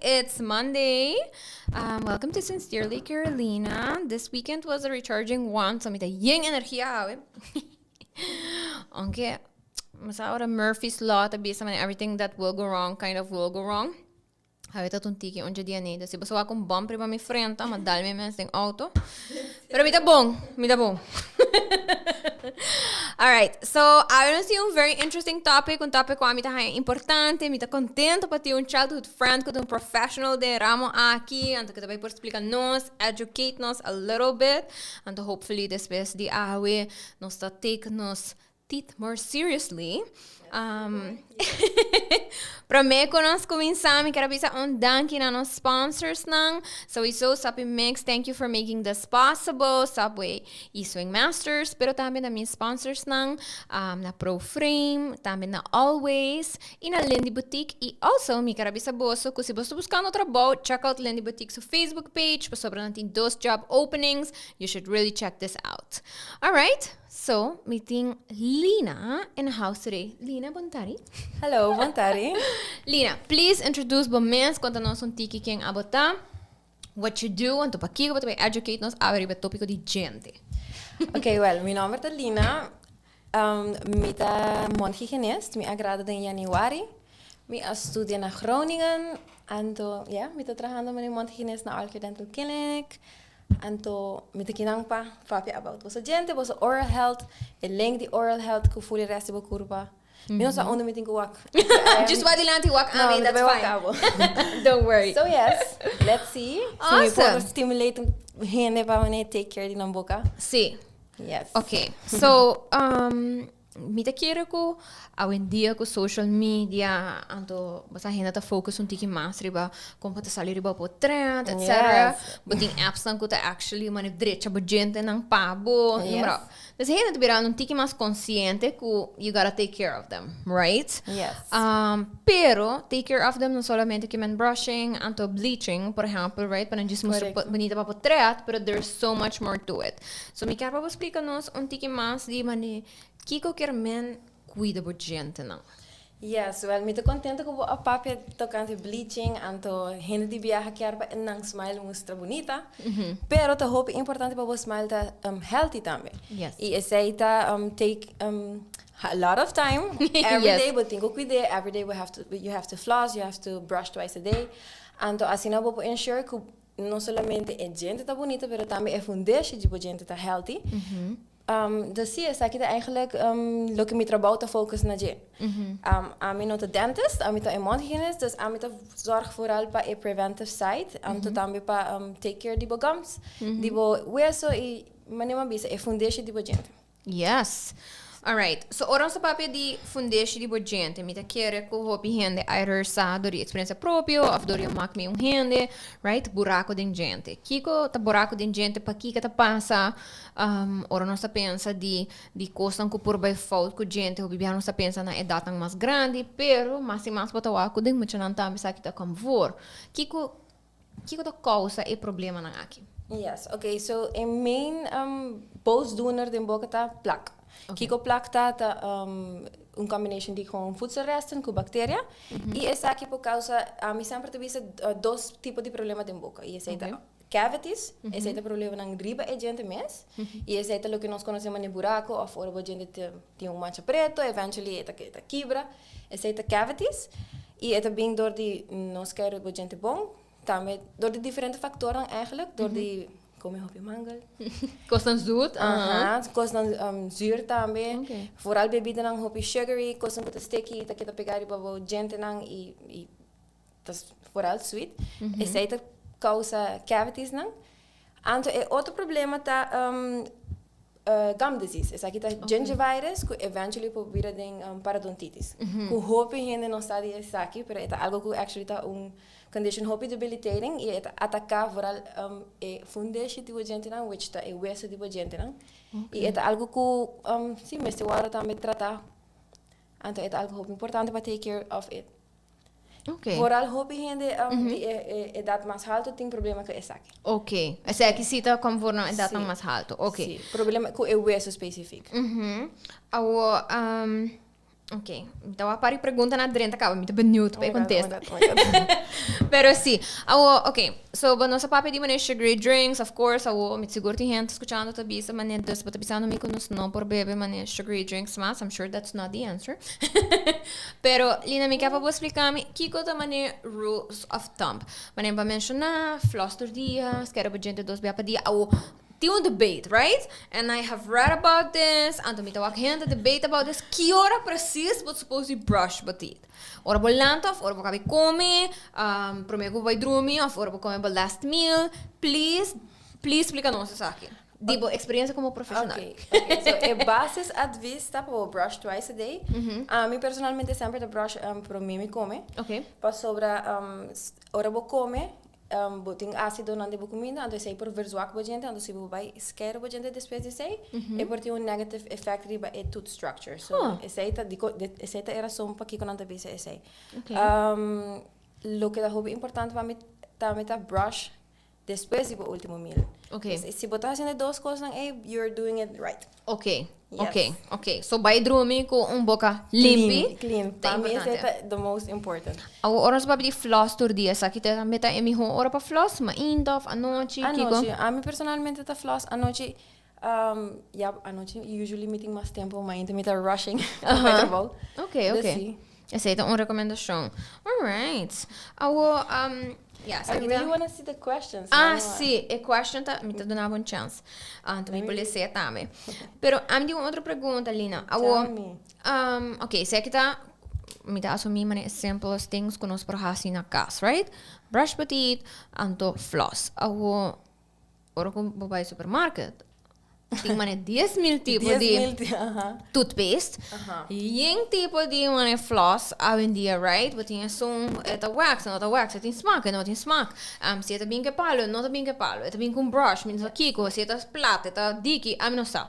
It's Monday. Welcome to Sincerely Carolina. This weekend was a recharging one, so mita ying energia hawe. Aunque mas ahora Murphy's Law tabi sa everything that will go wrong kind of will go wrong. Hawe ta tuntiki onde dia neda. Se basawa kong bumper pa mi frente, madal mi mes ding auto. Pero mita bong. Alright, so I want to see un very interesting topic, un topic que mita hai importante, mita contento para ter un childhood friend, com un professional de ramo aqui, anto que também por explicar nos, educate nos a little bit, anto hopefully después de awe nos take nos teeth more seriously. Para me nós começamos, quero avisar danke na nos sponsors nang. So Sopi Mix, thank you for making this possible. Subway e Swing Masters, pero também na minha sponsors nang, na Proframe, também na Always, e na Lindy Boutique. E also, me quero avisar boso, que se você buscando trabalho, check out Lindy Boutique's Facebook page, para sobra natin 2 job openings. You should really check this out. Alright? So, meeting Lina in the house today. Lina, bontari. Hello, bontari. Lina, please introduce bomens, conta-nos un tiki quem abota, what you do, and para que você educate-nos sobre o tópico de gente. Okay, well, meu nome é Lina. Ik ben Higienist. Ik agrada in januari. Ik studeer in Groningen. En ja, ik trabalhando met Higienist na Alker Dental Clinic. Anto mita kinangpa papi about was gente was oral health e link the oral health ku fully restable kurba mino sa onda meeting wak just what dilanti wak I mean that's fine. Don't worry. So yes, let's see. Awesome. So stimulate hende pa mane take care di namboka. Sí. Yes. Okay. So mita quiero ko awendia ko social media anto basta hena ta focus un tiki mas riba kung pata sali riba po trend etc. But in apps lang ko ta actually man diretsa ba gente nang pabo numero. Mas hena ta biran un tiki mas consciente ko you gotta take care of them, right? Yes. Pero take care of them no solamente que man brushing anto bleaching por ejemplo, right? Para just bonita pa po trend, pero there's so much more to it. So mi quero pa explicar nos un tiki mas di mani Kiko Kermen cuida por gente, não? Yes, well, me te contenta que a papi tocante bleaching, anto gente de viaja que arpa nang smile mostra bonita, pero te hope importante para você smile ta healthy também. Yes. E esse tá take a lot of time every Yes. day, but tengo cuidar every day you have to floss, you have to brush twice a day. Anto assim não vou ensure que não somente a gente tá bonita, pero também a foundation de a gente tá healthy. Dus zie je, zeg je eigenlijk, lukt me trabajo te focussen naar je. A mim not a dentist, a mim to a mondhygienist, dus a mim to zorg vooral pa a preventive side, to também pa take care di bo gums, di bo hueso e manima bisa a foundation di bo gente. Yes. Alright. So, oran sa papel di fundation di bo gente, mi ta kere ko hopi hende either sa dori experiência próprio, of dori mak mi hende, right? Buraco din gente. Kiko ta buraco din gente pa kika ta passa, ora non sa pensa di costan ko por by fault ko gente, hopi biano sa pensa na edatang mas grande, pero mas e mas patawa ko din mucha nan tambi sa kita kamvor. Kiko ta causa e problema na aqui. Yes, okay, so a main boosdoener din boca ta plak. Kiko plak tá combination de com voedselresten, com bactéria. E essa aqui por causa, a mim sempre te visa dois tipos de problema de boca. E esse é cavities, esse é problema na riba e gente mes. E esse é o que nós conhecemos de buraco, ou fora a gente tem mancha preto, eventually é quebra. Esse é cavities. E é bem dor de nós queremos a gente bom, também dor de diferentes fatores eigenlijk, dor de comer hopi mangal. Kostan zoet? Kostan zuur também. Okay. Vooral bebida nang hopi sugary, kostan kuta sticky, ta kita pegari babo gente nang e tas vooral sweet. Esse aí causa cavities nang. Anto é outro problema tá gum disease. Essa aqui tá gingivitis, que eventually pode virar parodontitis. Que hopi gente não sabe essa aqui, pero é algo que actually tá condition hopi debilitating e atacar vooral foundation tipo gente não, which tá o hueso tipo gente não. E é algo que sim, mas agora também tratar. Então é algo hopi importante para take care of it. Okay. Vooral hopi gente de edad mais alto tem problema com essa aqui. Okay. Essa aqui cita conforme a edad mais alto. Okay. Sim, problema com o hueso específico. Ok, então a pari pergunta na drenta acaba, me tá beniuto para contestar. Pero sim, ok, so nossa papo de maneira sugary drinks, of course, me seguro tem gente escutando a bisa, maneira das bota pisando me conosco não por beber maneira sugary drinks, mas I'm sure that's not the answer. Pero Lina, me quer para explicar-me que coisa maneira rules of thumb, maneira para mencionar floss por dia, quero para gente dois bem para dia, tem debate, right? And I have read about this, and me tawag gente debate about this. Que hora precis but supposed to brush but teeth? Ora bo lantof, ora bo kabi come, promego vai dormir, of ora bo come bo last meal. Please explica-nos isso aqui. Digo, experiência como profissional. Okay. So, é basis advice tá para brush twice a day. Me personalmente sempre brush para mim me come. Okay. Para sobra ora bo come. Boting ácido na de comida, então sei por verzuak bo gente, então se vai scare bo gente depois de sei, e por ter negative effect riba e tooth structure. So, essa era só para que quando anda bisa esse. Lo que é muito importante para mim também tá brush depois do último meal. Okay. Se botar fazendo duas coisas, you're doing it right. Okay. Yes. Okay. So vai dormir com boca limpa. Clean. Para mim esse é the most important. A oras para abrir floss todo dia, sabe que também tá emi hora para floss, mas indof à noite, a mim personalmente tá floss à noite. À noite usually meeting mais tempo, mas ainda me tá rushing. Okay. Essa é uma recomendação. Alright. Yes, I really want to see the questions. Sim, a question me tá dando uma chance. Também pode ser também. Pero, a mim outra pergunta, Lina. Ok, se aqui tá, me tá assumir uma simplest things que nós por Haci na casa, right? Brush your teeth, anto floss. Ora como vai supermarket. Tem 10.000 tipos de toothpaste. E tipo de floss hoje em dia, right? Você tem wax, não wax, tem smack, não tem smack. Se é bem que palo, não é bem que palo. É bem com brush, menos aqui, se é plata, é diki, não sei.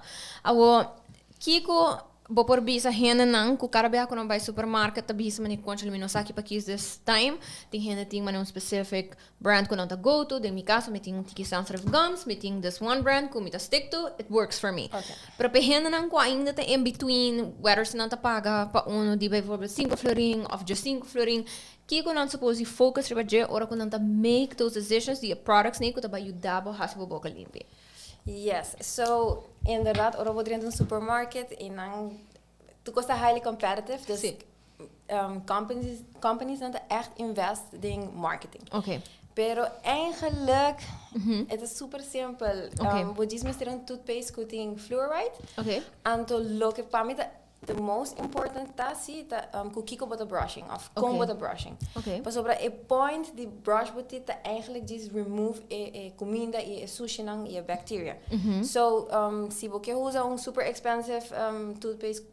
Kiko, bo por bisa hena nang ku karabia ko nang by supermarket ta bisa man ikon chali minosaki pa kis this time ting hena ting man un specific brand ko nang ta go to de mi caso me ting tiki sensitive gums me ting this one brand ko mi ta stick to it works for me pero pe hena nang ko ainda ta in between whether se nang ta paga pa uno di by for 5 florin of just 5 florin ki ko nang suppose focus riba je ora ko nang ta make those decisions the products ne ko ta ba yudabo hasibo boka limpi. Yes, so inderdaad, ora we in een supermarket en dan het kost highly competitive, dus companies zijn echt invest in marketing. Okay. Pero eigenlijk, het is super simpel. We dismissen een toothpaste coating fluoride. Okay. En to look at the most important task is kiko butter brushing of comb butter brushing. Okay. Pas op a point die brush butter te eigenlijk just remove comida e sushi nang e bacteria. So si você usa super expensive toothpaste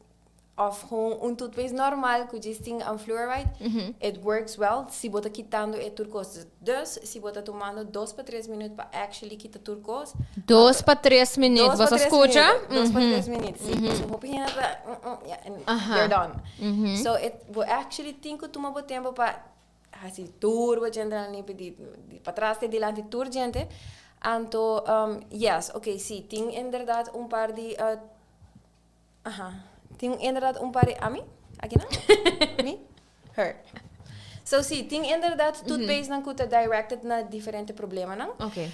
of gewoon toothpaste normal que just tem fluoride, it works well. Si bota quitando e turcos. Dus si bota tomando 2 para 3 minutos para actually quitar turcos. 2 para 3 minutos. Você escuta? 2 para 3 minutos. So hope you and you're done. So it will actually think que toma tempo para Haci turbo gente ali pedir para trás e delante tur gente. Anto yes, okay, sí, tem inderdaad par de tem inderdaad par de a mim? Aqui não? Me? Her. So sim, tem inderdaad toothpaste não kuta directed na diferente problema não? Okay.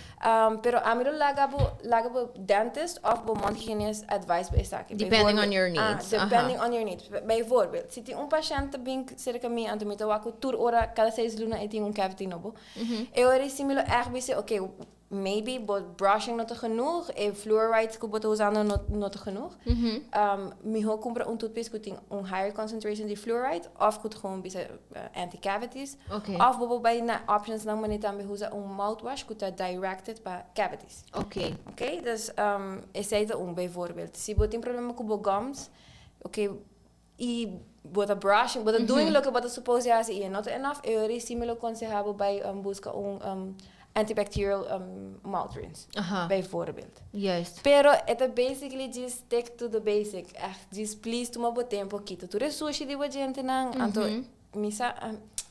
Pero a mim lagabo dentist of bo mondhygiënist advice bij esaki. Depending on your needs. Depending on your needs. Bijvoorbeeld, se tem patiënte bem cerca mim anto me tawaku tur ora cada 6 luna e tem cavity nobo. Eu ora similo erg bise, okay, maybe but brushing not genoeg e fluoride ko boto usando not genoeg. Mi ho compra toothpaste que tem higher concentration de fluoride of goed gewoon bisa anti-cavities. Okay. Of bijvoorbeeld na options lang manita me usa mouthwash que tá directed para cavities. Okay. Okay, dus esse bijvoorbeeld. Se botem problema com gums, okay, e bota brushing, bota doing lo que bota supose e not enough, eu recimelo aconselhável by busca antibacterial mouth rinse. Bijvoorbeeld. Juist. Pero het basically just stick to the basic. Echt, just please toma bo tempo quito. Tu sushi di gente nang anto misa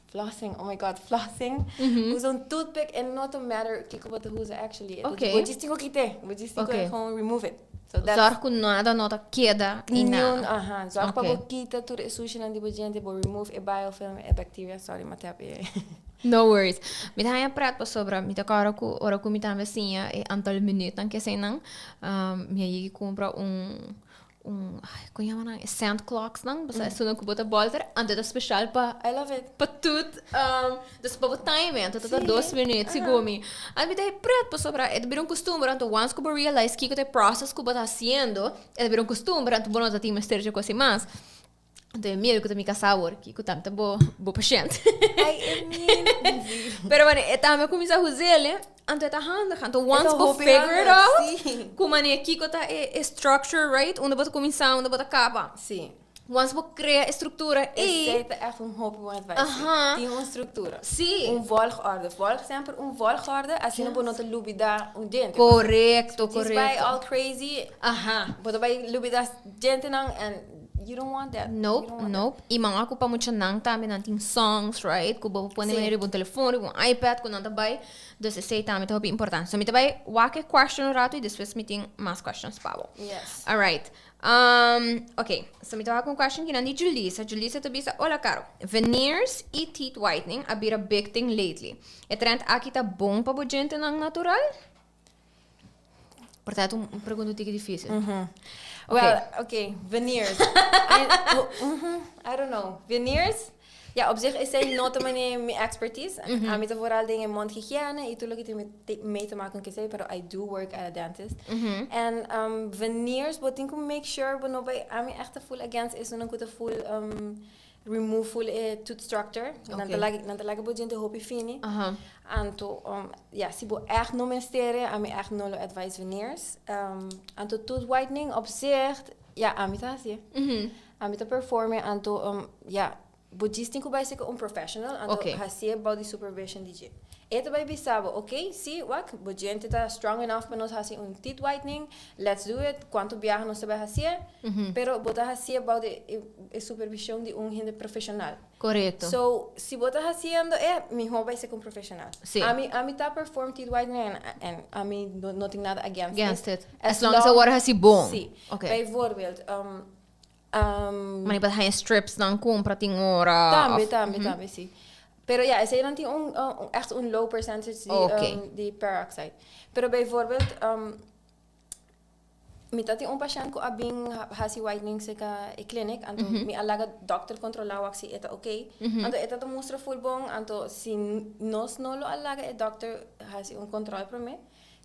flossing. Oh my god, flossing. Usa toothpick and not a matter kiko wat usa actually. Okay. We just tingo kite. We just tingo gewoon remove it. So zorg que nada nota queda e nada. Zorg pa bo kita tu sushi nang di gente bo remove a biofilm, a bacteria. Sorry, matapi. No worries. Met hij praat pas sobre met elkaar ora com met vizinha e aantal minuten que sei não. Me compra como chama não? Sand clocks não? Você suna com bota bolter, ante da special pa. I love it. Pa tudo. Dus pa time, ante da 2 minutos sigomi. Al me dai praat pas sobre, é de um costume, ante once que realize que o process que bota haciendo, é de um costume, ante bono da time esteja coisa mais. Então, mira que eu me casava que eu tanto bo paciente. Ai, Pero bueno, eu comecei a usar ele, então tá handig, então once bo figure it out, como é aqui que tá structure, right? Onde bota começar, onde bota acaba. Sim. Once bo cria estrutura e aceita echt hoop bom advice. Tem uma estrutura. Sim. Volgorde. Volg sempre volgorde, assim não bonota lubida dente. Correcto, correcto. By all crazy. Bota by lubida dente não and you don't want that. Nope. E mga ako pa mo siya nang tami nating songs, right? Kung ba po niyo yung telefone, yung iPad, kung nanda bay. Dus say tami ito important. So, mita bay, wake question rato e depois meeting mas questions pa bo. Yes. Alright. Okay. So, mita akong question kinandi Julissa. Julissa to bisa, hola Caro. Veneers e teeth whitening a been a big thing lately. E trend akita bom pa bo gente nang natural? Portanto, pergunta difícil. Well, okay, veneers. I don't know. Veneers? Ja, op zich is hij not mijn expertise. Ik heb vooral dingen mondhygiëne. Ik doe het mee te maken, maar I do work at a dentist. En veneers, wat ik make sure, we nog bij aan echt full against is een goede full remove full tooth structure. Dan lag ik de hoopje fini. En to si bo echt no mensteren, aan mij echt no advice veneers. En to tooth whitening op zich, ja, aan mij aan mij te performen en to budisting ko bij zeker professional en to Haci body supervision DJ. Ito vai bisabo, okay? See, wak, a gente tá strong enough para nós fazer teeth whitening. Let's do it. Quanto viaja nós vai fazer? Pero botar fazer about supervisão de gente profissional. Correto. So, se botar fazendo mi hobby vai ser com profissional. Sim. A mim tá perform teeth whitening and a mim não tem nada against it. As long as a water hasi bom. Sim. Okay. Bijvoorbeeld, Mas para hang strips não compra tem hora. Também, sim. Pero ja, zij dan die echt een low percentage die peroxide. Pero bijvoorbeeld, met dat die patiënt ko abing Haci whitening se ka e clinic, anto mi alaga dokter controla wak si eta okay. Anto eta to mostra full bong, anto si nos no lo alaga e dokter Haci un control pro me.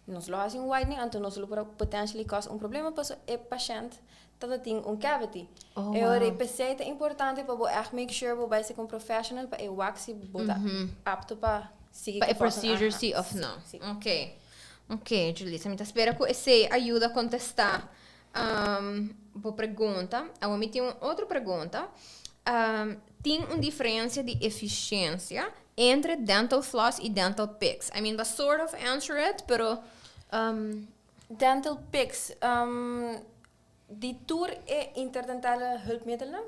Nos lo Haci un whitening, anto nos lo potentially cause un problema para e patiënt. Dat tem cavity. Oh, wow. E receita importante para você make sure você vai ser um profissional para waxi botar apto para seguir para procedure sim of não. Ok, Julissa, me espera que esse ajuda a contestar a pergunta. Eu me tenho outra pergunta. Tem uma diferença de eficiência entre dental floss e dental picks? I mean, we sort of answer it, pero dental picks. Die tour interdentale hulpmiddelen,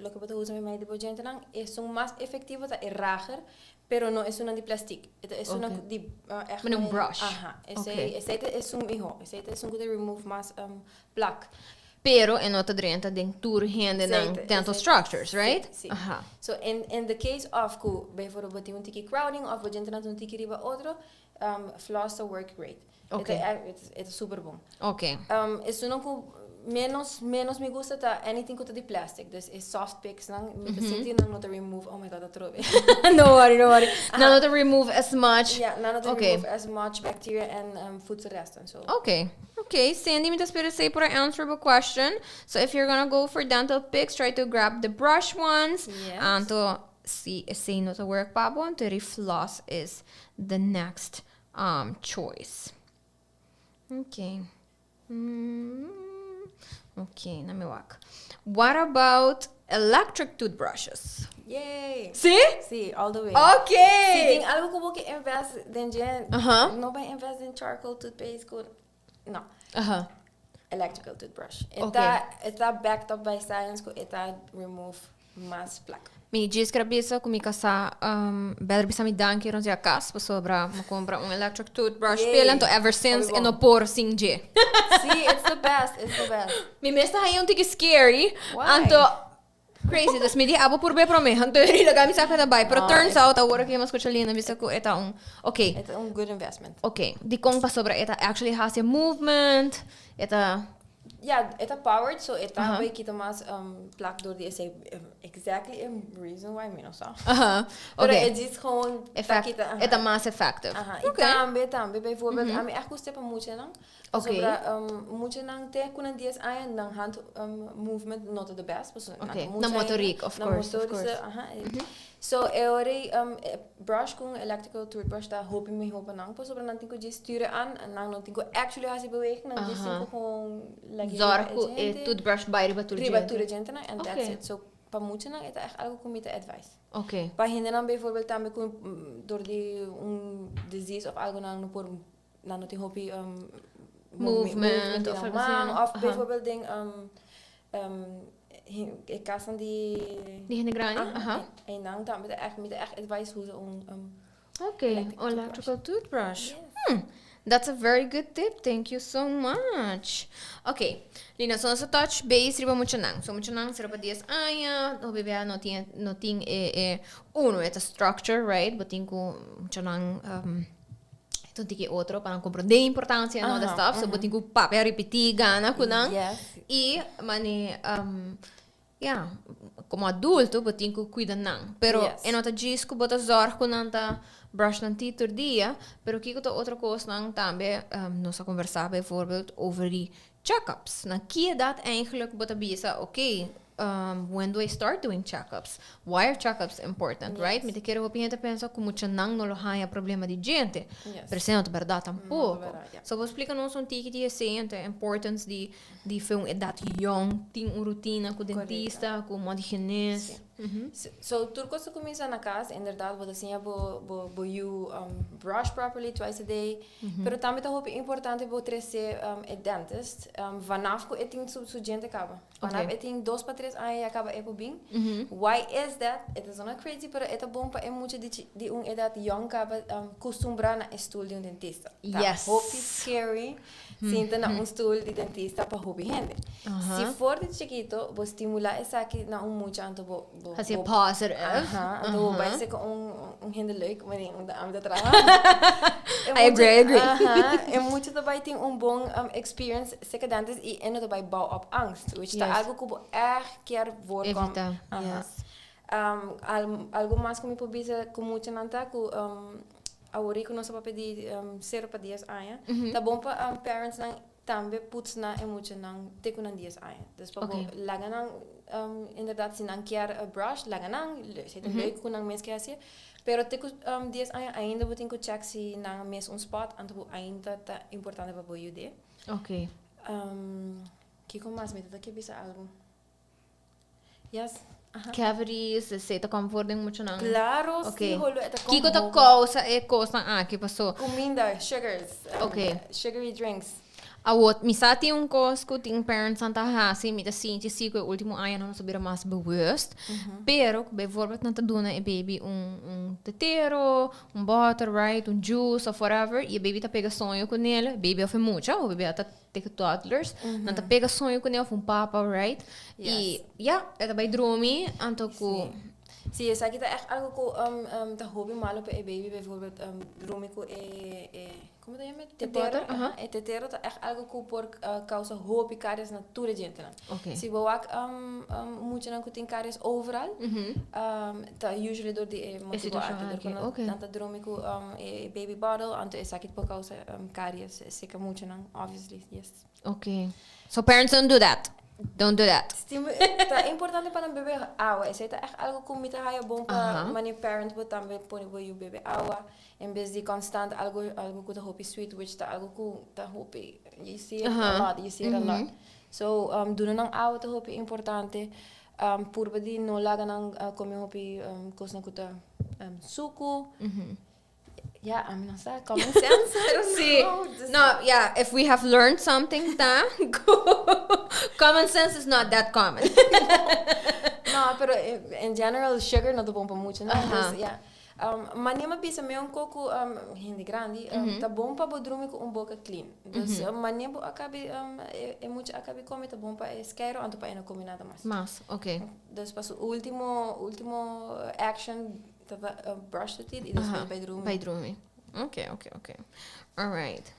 lo que puedo usar met mij de patiënten lang, son más efectivos, es rager, pero no es una de plastic. Es una de echt met een brush. Ajá. Ese es un hijo. Ese es un que remove más plaque. Pero en otra drenta den tour hende ng dental structures, right? Sí. Ajá. So in the case of ku bijvoorbeeld un tiki crowding of patiënten un tiki riba otro, floss work great. Okay. Het is super bom. Okay. Es uno que menos me gusta ta anything de plastic. Dus is soft picks nang met de city not to remove. Oh my god, dat trobe. No worry. Not to remove as much. Yeah, not to remove as much bacteria and food rest and so. Okay, Sandy, me espero say for answer the question. So if you're gonna go for dental picks, try to grab the brush ones. Yes. And to say not to work pabo, and to floss is the next choice. Okay. Okay, na me wak. What about electric toothbrushes? Yay! See? See, all the way. Okay! See, think algo como que invest in no by invest in charcoal toothpaste good. No. Electrical toothbrush. It's backed up by science ko ita remove mass plaque. Mi diz que bisa kung mikasa better bisa mi danki ron siya kas pa sobra makompra electric toothbrush pelan to ever since e no por singje. See, it's the best. Mi mesta hay un tiki scary. Why? Anto crazy. Das mi di abo por be prome. Anto ilagami sa kada bay. Pero turns out agora que mas kucha Lina bisa ko eta okay. It's a good investment. Okay. Di kong pa sobra eta actually has a movement. Eta ja, het is powered, so het is een beetje más plak door die exactly a reason why me no so. Okay. Het is gewoon effect. Het is más effective. Tambe bijvoorbeeld, aan me echt goed steppen moet je dan. Okay. Moet je dan te kunnen die is aan dan hand movement not the best. Okay. Na motoriek, of course. So brush con electrical toothbrush da hoop ik me hopen nang pas op dan tinko je sturen aan en dan tinko actually als je bewegen dan is tinko gewoon zorg toothbrush bij riba gente and that's it. So pa moeten dan het echt algo kom met advice. Okay. Pa hinder dan bijvoorbeeld dan door die disease of algo nang por dan dat hoop je movement of bijvoorbeeld ding ik kan van die hinegrani. En dan met echt advice hoe ze electrical toothbrush. Yes. That's a very good tip. Thank you so much. Okay, Lina, so nasa touch base riba mucho nang. So mucho nang sira pa dias aya, no bebé no ting uno it's a structure, right? But tinko mucho nang ito tiki otro para compreender importancia and all that stuff. So but tinko pape repetir gana kunang. Yes. E mani como adulto, eu tenho que cuidar não. Pero eu não diz que eu zorg com nanta brush nan teeth por dia, pero que outra coisa não também nós conversar bijvoorbeeld over die check-ups. Na que idade eigenlijk você bisa, okay, when do I start doing checkups? Why are checkups important, right? Me te quero que gente pensa como mucha não lo há problema de gente. Pero isso não é verdade tampouco. So vou explicar nos um tique de essência, a importance de ver uma idade young, tem uma rotina com dentista, com uma higienista. So, turco se começa na casa, inderdaad, wat assim, bo you brush properly twice a day. Pero também tá roupa importante bo trazer dentist. Vanaf ko eting su gente acaba. Vanaf eting 2 para 3 anos acaba epo bem. Why is that? It is not crazy, pero é bom para muito de edad young acaba costumbrar na stoel de dentista. Yes. Hope is scary. Sinta na stoel de dentista para hobby gente. Se for de chiquito, bo estimular esaki na muito anto bo Haci positive. Então vai ser com gente leuk, maar om de aan te tragen. I agree. En moet je daarbij tem bom experience, zeker dentist, en het daarbij bouw op angst. Which is algo que echt keer voorkomt. Yes. Algo mais que me pobisa com muito nanta com agora que nós vamos pedir 0 para 10 anos. Tá bom para parents não também puts na emoção não ter com 10 anos. Dus para laga não inderdaad se não quer brush laga não, se tem leuk com não mês que assim. Pero te 10 anos ainda vou ter que check se não mês spot, então ainda tá importante para você de. Ok. Que como mais me tá que bisa algo. Yes. Cavities, se te comforting muito não. Claro, okay. sim, rolo eta Kiko ta causa é coisa que passou. Comida, sugars. Sugary drinks. A outra, me sa tem cosco, tem parents anta Haci, me ta sinti si que o último ano não subira mais bewust. Pero, bijvoorbeeld na ta dona e baby tetero, butter, right, juice or whatever, e a baby ta pega sonho com ele, baby of mucha, o baby ta take toddlers, na ta pega sonho com ele, papa, right? E eta bij dromi, anto ku Zie je, zeg je dat echt algo dat hobby malo pe baby bijvoorbeeld dromico como se llama? Tetero. Tetero tá echt algo que por causa hobby caries natura gente. Se boak muito não tem caries overal. Tá usually door die motivo arte tanta dromico baby bottle anto esaki por causa caries seca muito não obviously yes. Okay. So parents don't do that. Don't do that. É importante para um bebê água. Isso é algo que me dá bom para many parents, mas também pode o bebê água. Em vez de constant algo que tá hopi sweet, which tá algo que tá hopi. You see it a lot. So doen nang água tá hopi importante. Por badi no laga nang comer hopi coisa que tá suco. Yeah, I mean, common sense. See, no, yeah, if we have learned something, common sense is not that common. No, pero in general, sugar não é bom para muito, né? Yeah. Mas nem bisa um coco hindi grande, tá bom para bodrumi com boca clean. Dus mas nem acabe muito acabe comer tá bom para esquero, anto para não comer nada mais. Mas, okay. Dus pas último action brush the teeth e depois bij dromen. Okay. Alright.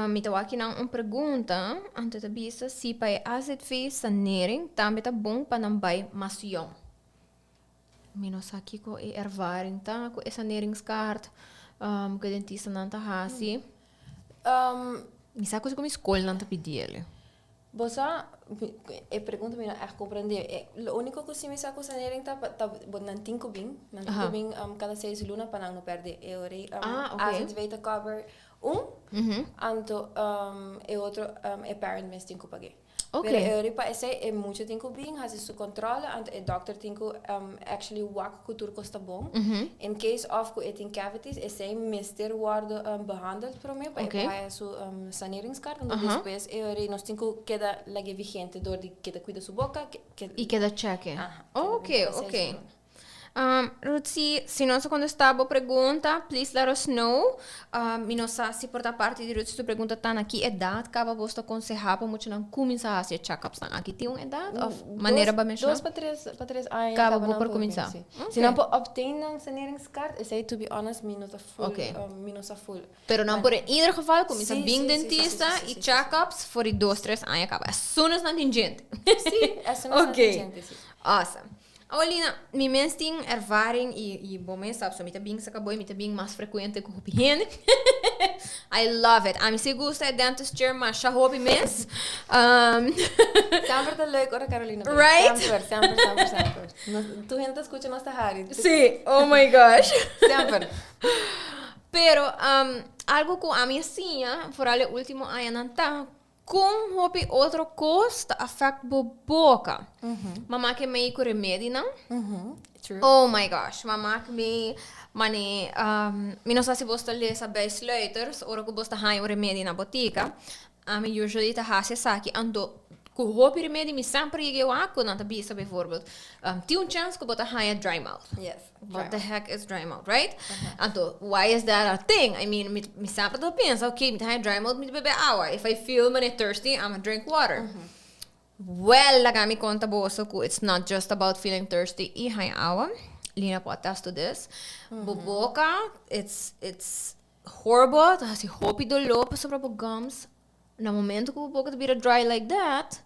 Me tawa aqui não pergunta, antes de bisa, se para acid face sanering, também tá bom para não vai massion. Menos aqui com ervaring tá, com essa saneringskaart, que dentista não tá Haci. Me sabe coisa como escolha não tá pedir. Você pergunta me echt compreender. O único que se me saco sanering tá não tem cubing, cada 6 luna para não perder. Eu rei acid veita cover anto outro parent mes tem que pagar. Pero Europa é muito tempo bem, has isso controle, and a doctor tem que actually wak cultuur costa bom. In case of que tem cavities, é mister worden behandeld por mim, para isso saneringskaart, en depois nós tem que queda lage vigente door die queda cuida sua boca e queda check. Okay. Rutsi, se nós quando estava pergunta, please let us know. Minosa se por da parte de Rutsi tu pergunta tá aqui idade, acaba você aconselhar para muito não começar a fazer check-ups tá aqui tem uma idade of maneira para mexer. 2 para 3 anos acaba por começar. Se não por obtain een saneringskaart, I say to be honest, minosa full. Pero não por in ieder geval começa bem dentista e check-ups for 2-3 anos acaba. As soon as não tem gente. Sim, as soon as não tem gente. Awesome. Lina, mi mens tem ervaring e bom mens sabe, so mita bing sa kaboy, mita bing mais frequente com higiene. I love it. A se gusta dentistry, mas já hobby mens. Sempre tá leuk, ora Carolina. Right? Sempre. Tu ainda escuta nossa rádio. Sim, oh my gosh. Sempre. Pero, algo que a minha senha, por ali último ano, não tá com hopi outra coisa afeta a boca. Mamá que me com remédio, não? True. Oh my gosh, mamá que me... Mani, mi non sa se bosta lesa bij sluiters, ora que bosta hai o remédio na botica. Mi usually ta Haci esaki, ando com hopi remédio, mi sempre eu ako, não tá bisa bijvoorbeeld. Ti un chance que bota hai a dry mouth. Yes. What the heck is dry mouth, right? Então, why is that a thing? I mean, me sempre tô pensa, okay, me tá dry mouth, me bebe água. If I feel mani thirsty, I'm gonna drink water. Well, laga mi conta boso que it's not just about feeling thirsty e hai água. Lina pode attest to this. Boboca, it's horrible. Tá assim, hopi do lopo sobre o gums. No momento que o boca tá vira dry like that.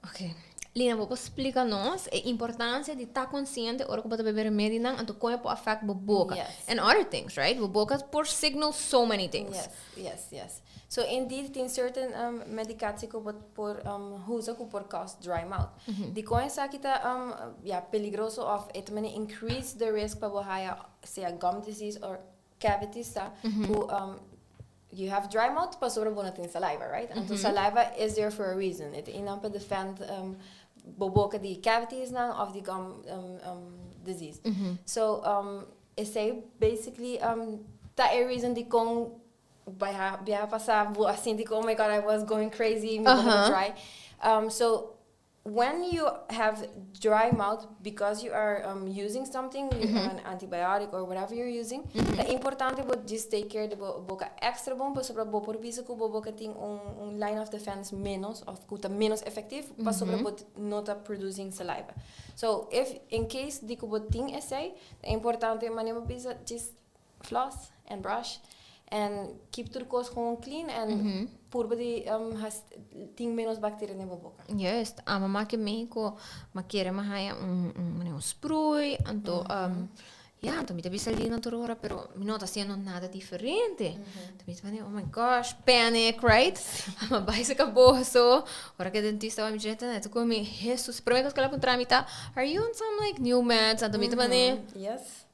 Okay. Lina, vou explicar nós a importância de estar consciente hora que você beber remédio não, então como pode afetar a boca. Yes. And other things, right? A boca por signal so many things. Yes. So indeed, tem certain medicatie que por usa que por cause dry mouth. Die coisa que tá peligroso of it may increase the risk para você say a gum disease or cavities tá you have dry mouth pas sobre bona tem saliva, right? And so saliva is there for a reason. It inampa defend boboca di cavities now of the gum disease. So it say basically that a reason di kong by passar assim di oh my god I was going crazy me dry. So when you have dry mouth because you are using something, an antibiotic or whatever you're using, é importante você just take care da boca extra bom para sobre por isso que a boca tem line of defense menos, of que tá menos efetivo para sobre você não tá producing saliva. So if in case de que você tem esse, é importante maneira bisa just floss and brush and keep tudo coisa com clean and por de tem menos bactérias na boca. Yes, a mamá que me ko makere mahaya um spray, então então me bisa ali na torora, pero me não tá sendo nada diferente. Então me tá oh my gosh, panic, right? Ama baisa ka boso. Ora que dentista vai me dizer, né, tu come Jesus, primeiro que ela contra mim tá, are you on some like new meds? Então me tá Yes.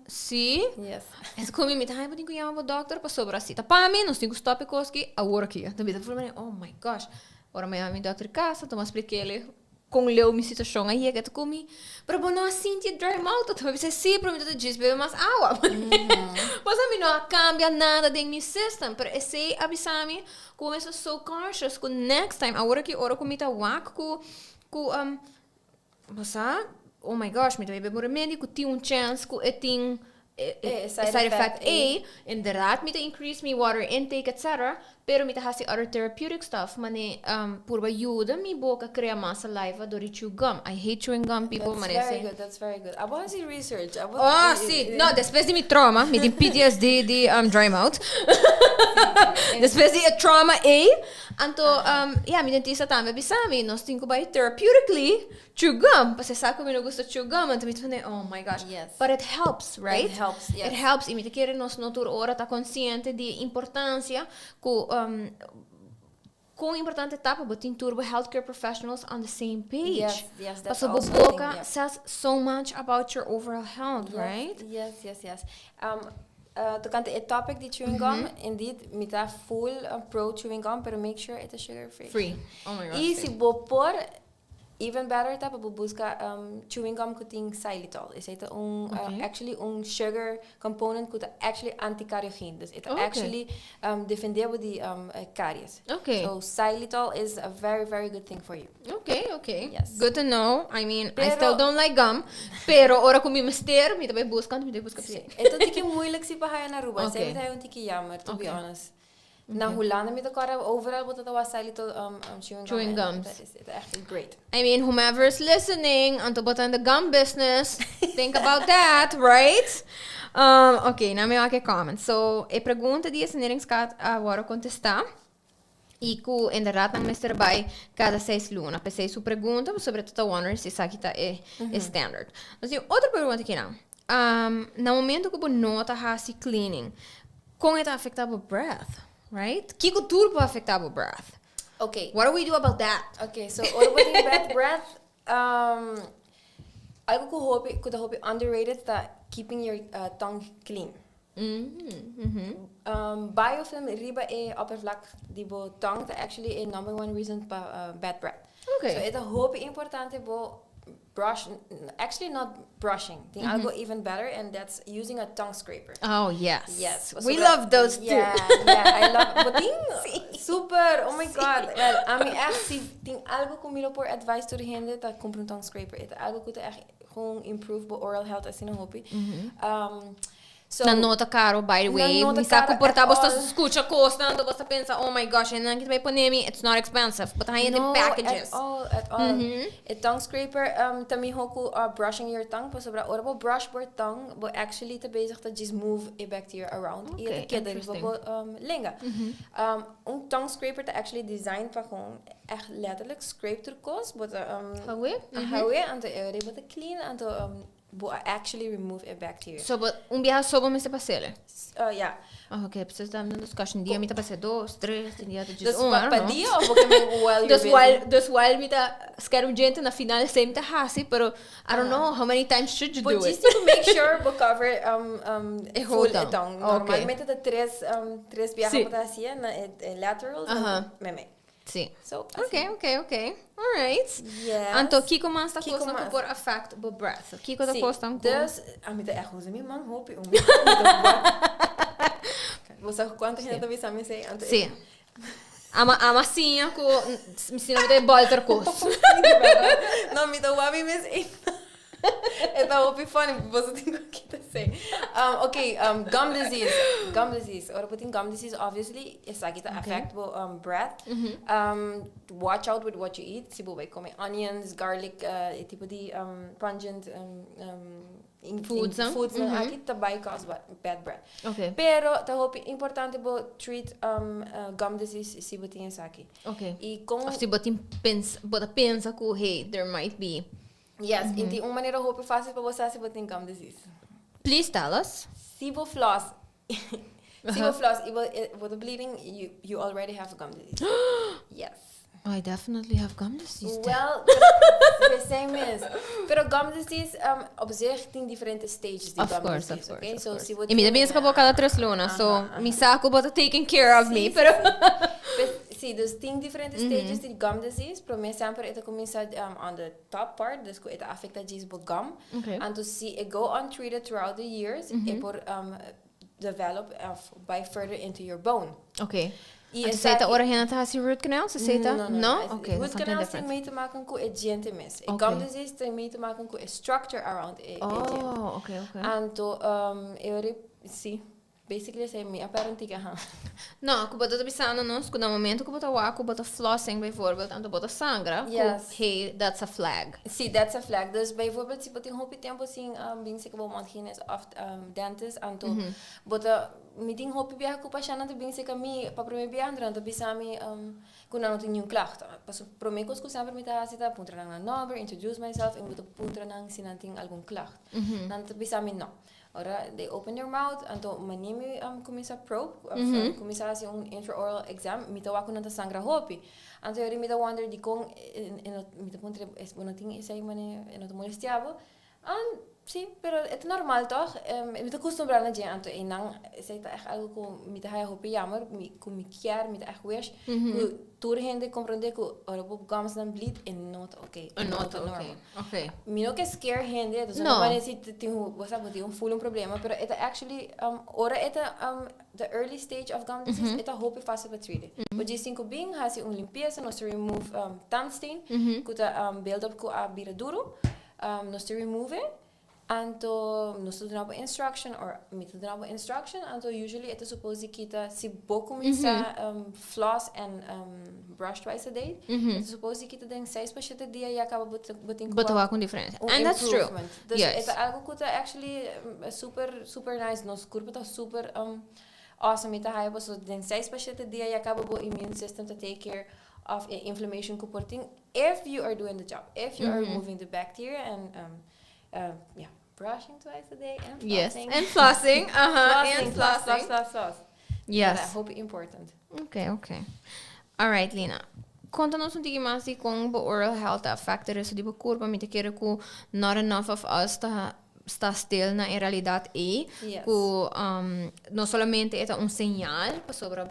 Sim. Yes. Es come mi time din ko yama doctor pa sobra sita. Pa mim, nos cinco tópicos que agora aqui. Então me tá falando, oh my gosh. Ora me mi doctor casa, então expliquei ele com leu mi situação aí que tu comi. Pero bom não assim de dry mouth, então você sim prometo de diz bebe mais água. Mas a mim não cambia nada de mi system, pero esse avisame como isso so conscious que next time agora que ora comita wak ku basta oh my gosh, me bebe remédio que tem chance que tem side effect A, inderdaad, met increase me water intake, etc. Pero met Haci other therapeutic stuff, mane purba ajuda mi boca crea más saliva do chew gum. I hate chewing gum, people. That's very good. Abo Haci research. Sì. No, después de mi trauma, me tem PTSD de dry mouth. Después de trauma A, anto, mi dentista também bisami, nós temos que therapeutically chew gum. Porque sabe como eu não gosto de chew gum, então me tem oh my gosh. Yes. But it helps, right? It helps, yes. It helps. E me querer nós não tur ora tá consciente de importância que quão importante tá para botar turbo healthcare professionals on the same page. Yes, that's also also boca thing, says so much about your overall health, right? Yes. Tocante a topic de chewing gum, indeed, me tá full pro chewing gum, pero make sure it is sugar free. Free. Oh my gosh. E se vou pôr even better tá para buscar chewing gum que tem xylitol. Isso é actually sugar component que é actually anticardiogene. Dus it actually defender de caries. Okay. So xylitol is a very very good thing for you. Okay. Yes. Good to know. I mean, I still don't like gum, pero ora kung may master, me também busca Sim. Ito tiki moeilijk si pahaya na Aruba. Okay. Sabi tayo tiki jammer, to be honest. Na Holanda met elkaar overal wordt het al xylitol chewing gums. That is echt great. I mean, whomever is listening, on top in the gum business, think about that, right? Okay, na meu aqui comment. So, a pergunta de saneringskat agora contestar. E que, inderdaad, não mestre bij cada 6 lunas. Pensei sua pergunta, sobre total honor, se isso aqui tá standard. Mas tem outra pergunta aqui não. No momento que você nota Haci cleaning, como está afetando o breath? Right? Que turbo afetava o breath? Okay. What do we do about that? Okay, so what about the bad breath? Algo que eu hope underrated that keeping your tongue clean. Biofilm riba e oppervlak die bo tong te actually a number one reason pa bad breath. Okay. So ito hope importante bo brush, actually not brushing. Think I'll go even better, and that's using a tongue scraper. Oh, yes. Yes. We love those too. Yeah, I love. But ting super. Oh my god. Well, I mean echt ting algo kumilo por advice to the gente ta compra un tongue scraper. Ito algo kuta echt gewoon improve bo oral health as in a hobby. So, na nota caro, by the way. Mi sa comportable, você escuta custando, você pensa, oh my gosh, and then que vai poner me, it's not expensive, but I in the packages. At all. A tongue scraper, tami hoku brushing your tongue, pa sobra ora bo brush your tongue, bo actually te bezig te just move a bacteria around. Okay, interesting. Bo linga. Tongue scraper te actually design pa gewoon echt letterlijk scrape turkos, but Hawe? Hawe, and to clean, and to will actually remove a bacteria. So, but biha sobo me se pasele. Yeah. Oh, okay, precisa dar uma discussion. Dia me tá passando 2, 3, dia tá just pa dia ou porque while you're while me tá quero gente na final sempre tá Haci, pero I don't know how many times should you do it. But just to make sure we cover a whole tongue. Normalmente tá três biha para assim na laterals meme. Sim. So, okay. All right. Yes. Anto kiko mas tá costando por affect bo breath. Kiko tá costando por. Dus, amita é coisa minha mãe hope Você quanto gente tá visa me sei anto. Sim. Ama sim ko me ensina de bolter cos. Não me dá o abi me sei. Essa hope funny, você tem que say. Gum disease. Gum disease. Or putting gum disease, obviously, esaki ta affect breath. Watch out with what you eat. Sibo vai comer onions, garlic, tipo de pungent foods aqui também cause bad breath. Okay. Pero ta hope importante bo treat gum disease sibo tem esaki. Okay. E com sibo tem pensa que hey, there might be. Yes, in uma maneira hope fácil para você se você tem gum disease. Please tell us. Sibo floss. Sibo floss, with the bleeding, you already have gum disease. Yes. I definitely have gum disease. Well, the same is. Pero gum disease, op zich tem diferentes stages de gum disease. Of Okay, course. So E me dá cada cada 3 lunas, so mi saco bota taking care of me, pero sim, dus tem diferentes stages de gum disease. Para mim sempre ita começa on the top part, dus ita affecta disease bo gum. Okay. And to see it go untreated throughout the years, it por develop by further into your bone. Okay. E você está orando tá assim root canal? Você está? Não. Okay. Root canal tem meio te maken com agente mes. Gum disease tem meio te maken com a structure around it. Oh, okay. And to eu basically say me aparentemente não, que bota pensando não, que no momento que bota o bota flossing bijvoorbeeld, tanto bota sangra, hey, that's a flag. See, that's a flag. Dus bijvoorbeeld se botin hopi tempo assim, bem se que bom hygienist of dentist anto bota meeting hopi biya ko pa siya nanto bem se kami pa prome biya andran to bisami kuna no tinha klacht. Paso prome ko sempre me ta sita puntra nang number, introduce myself and bota puntra nang sinanting algun klacht. Nanto bisami no. Ora, they open their mouth, anto manimi começa probe, começa assim intraoral exam, mita wako nanta sangra hopi. Anto yori mita wonder di kong mita puntre es bonating isay mane enoto molestiabo. Sim, pero é normal toch? Mita acostumbrado na gente, anto inang sei ta echt algo com mita haya hopi jammer, com mi kiar, mita echt wish. Tour gente compreende que ora bo gums dan bleed en not okay. Not normal. Okay. Mino que scare gente, dus no maneira se tem você pode ter full problema, pero it actually ora it the early stage of gum disease, it hope fácil para treat. But just think being has limpeza, nos to remove tandstain, kuta build up ko a biraduro, nos to remove it. Anto nos to dava instruction or me to dava instruction anto usually it is supposed kita si boku misa floss and brush twice a day it is supposed kita den 6 pasete dia e acaba botin com diferença. And that's true. Dus yes. It algo kuta actually super nice nos corpo tá super awesome ita haiba so den 6 pasete dia e acaba bo immune system to take care of inflammation kuporting if you are doing the job, if you are removing the bacteria and brushing twice a day and flossing. Yes, and flossing. And flossing. Floss. Yes. I hope important. Okay. All right, Lina. Conta-nos um pouquinho mais de como o oral health affecta isso de curva. Me te quero que not enough of us tá está still na realidade Yes. não somente é um sinal para sobre a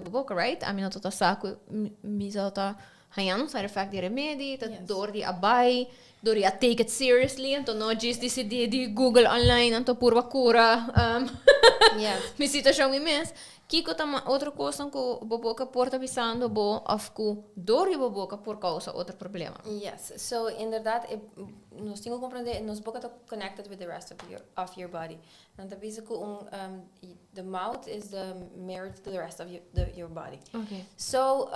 boca, right? A mim não está saco, me está ganhando side effect de remédio, tá dor de abai, dor de take it seriously, então não diz de Google online, então por cura, me situação imensa. Kiko também outra coisa que a boca porta pensando bo of que dor de boca por causa outro problema. Yes, so inderdaad, nós temos que compreender, nós boca está connected with the rest of your body. Dan dat is ook the mouth is the mirror to the rest of your body. Okay. So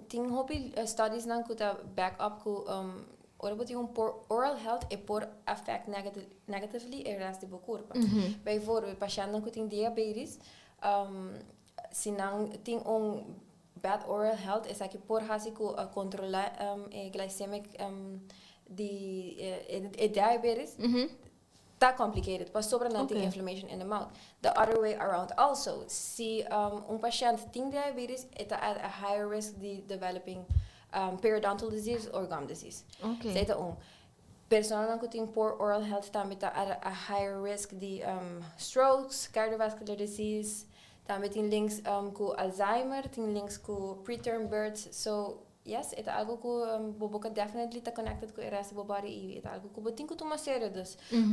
tem hopi studies nan kuta back up ku ora boti oral health e por affect negatively e rest do corpo. Bijvoorbeeld patiënten ku tem diabetes se não tem bad oral health, é que por Haci controlar glycemic diabetes, tá complicated, mas sobra não tem inflammation in the mouth. The other way around also, se paciente tem diabetes, está at a higher risk de developing periodontal disease or gum disease. Okay. Pessoas que têm poor oral health também está at a higher risk de strokes, cardiovascular disease. Também tem links com Alzheimer, tem links com preterm births. So, yes, é algo que boca definitely está connected com o resto do body e é algo que tem que tomar sério.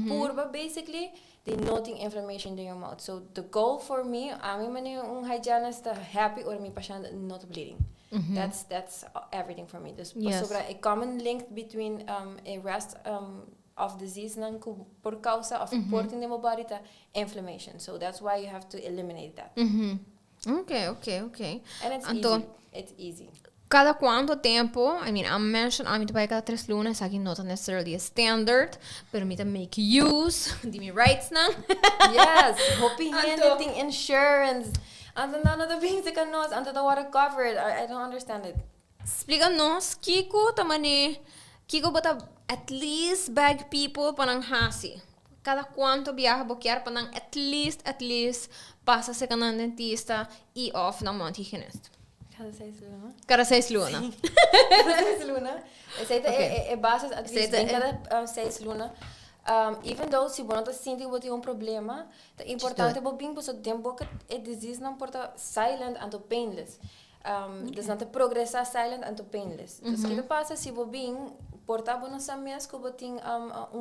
Purba, basically, they noting inflammation in your mouth. So, the goal for me, a mim é hygienist happy or my patient not bleeding. That's everything for me. Dus sobre a common link between a rest of disease por causa of importing the body to inflammation. So that's why you have to eliminate that. Okay. And it's easy. Cada quanto tempo, I mean, I'm mentioned, I'm to buy cada 3 lunas, aqui not necessarily a standard, pero me to make use, di me rights na. Yes, hoping anything insurance. And none of the things that can know, and the water covered. I don't understand it. Explica-nos, Kiko bota at least bag people panang Haci. Cada quanto viaja boquear panang at least passa se kanang dentista e off na monte higienista. Cada 6 luna. Cada 6 luna. É basis at least cada 6 luna. Even though se você não sente que tem problema, é importante bobinho porque o tempo que disease não porta silent and painless. Dus não te progressa silent and painless. Dus o que passa se bobinho porta bom nessa mês que você tem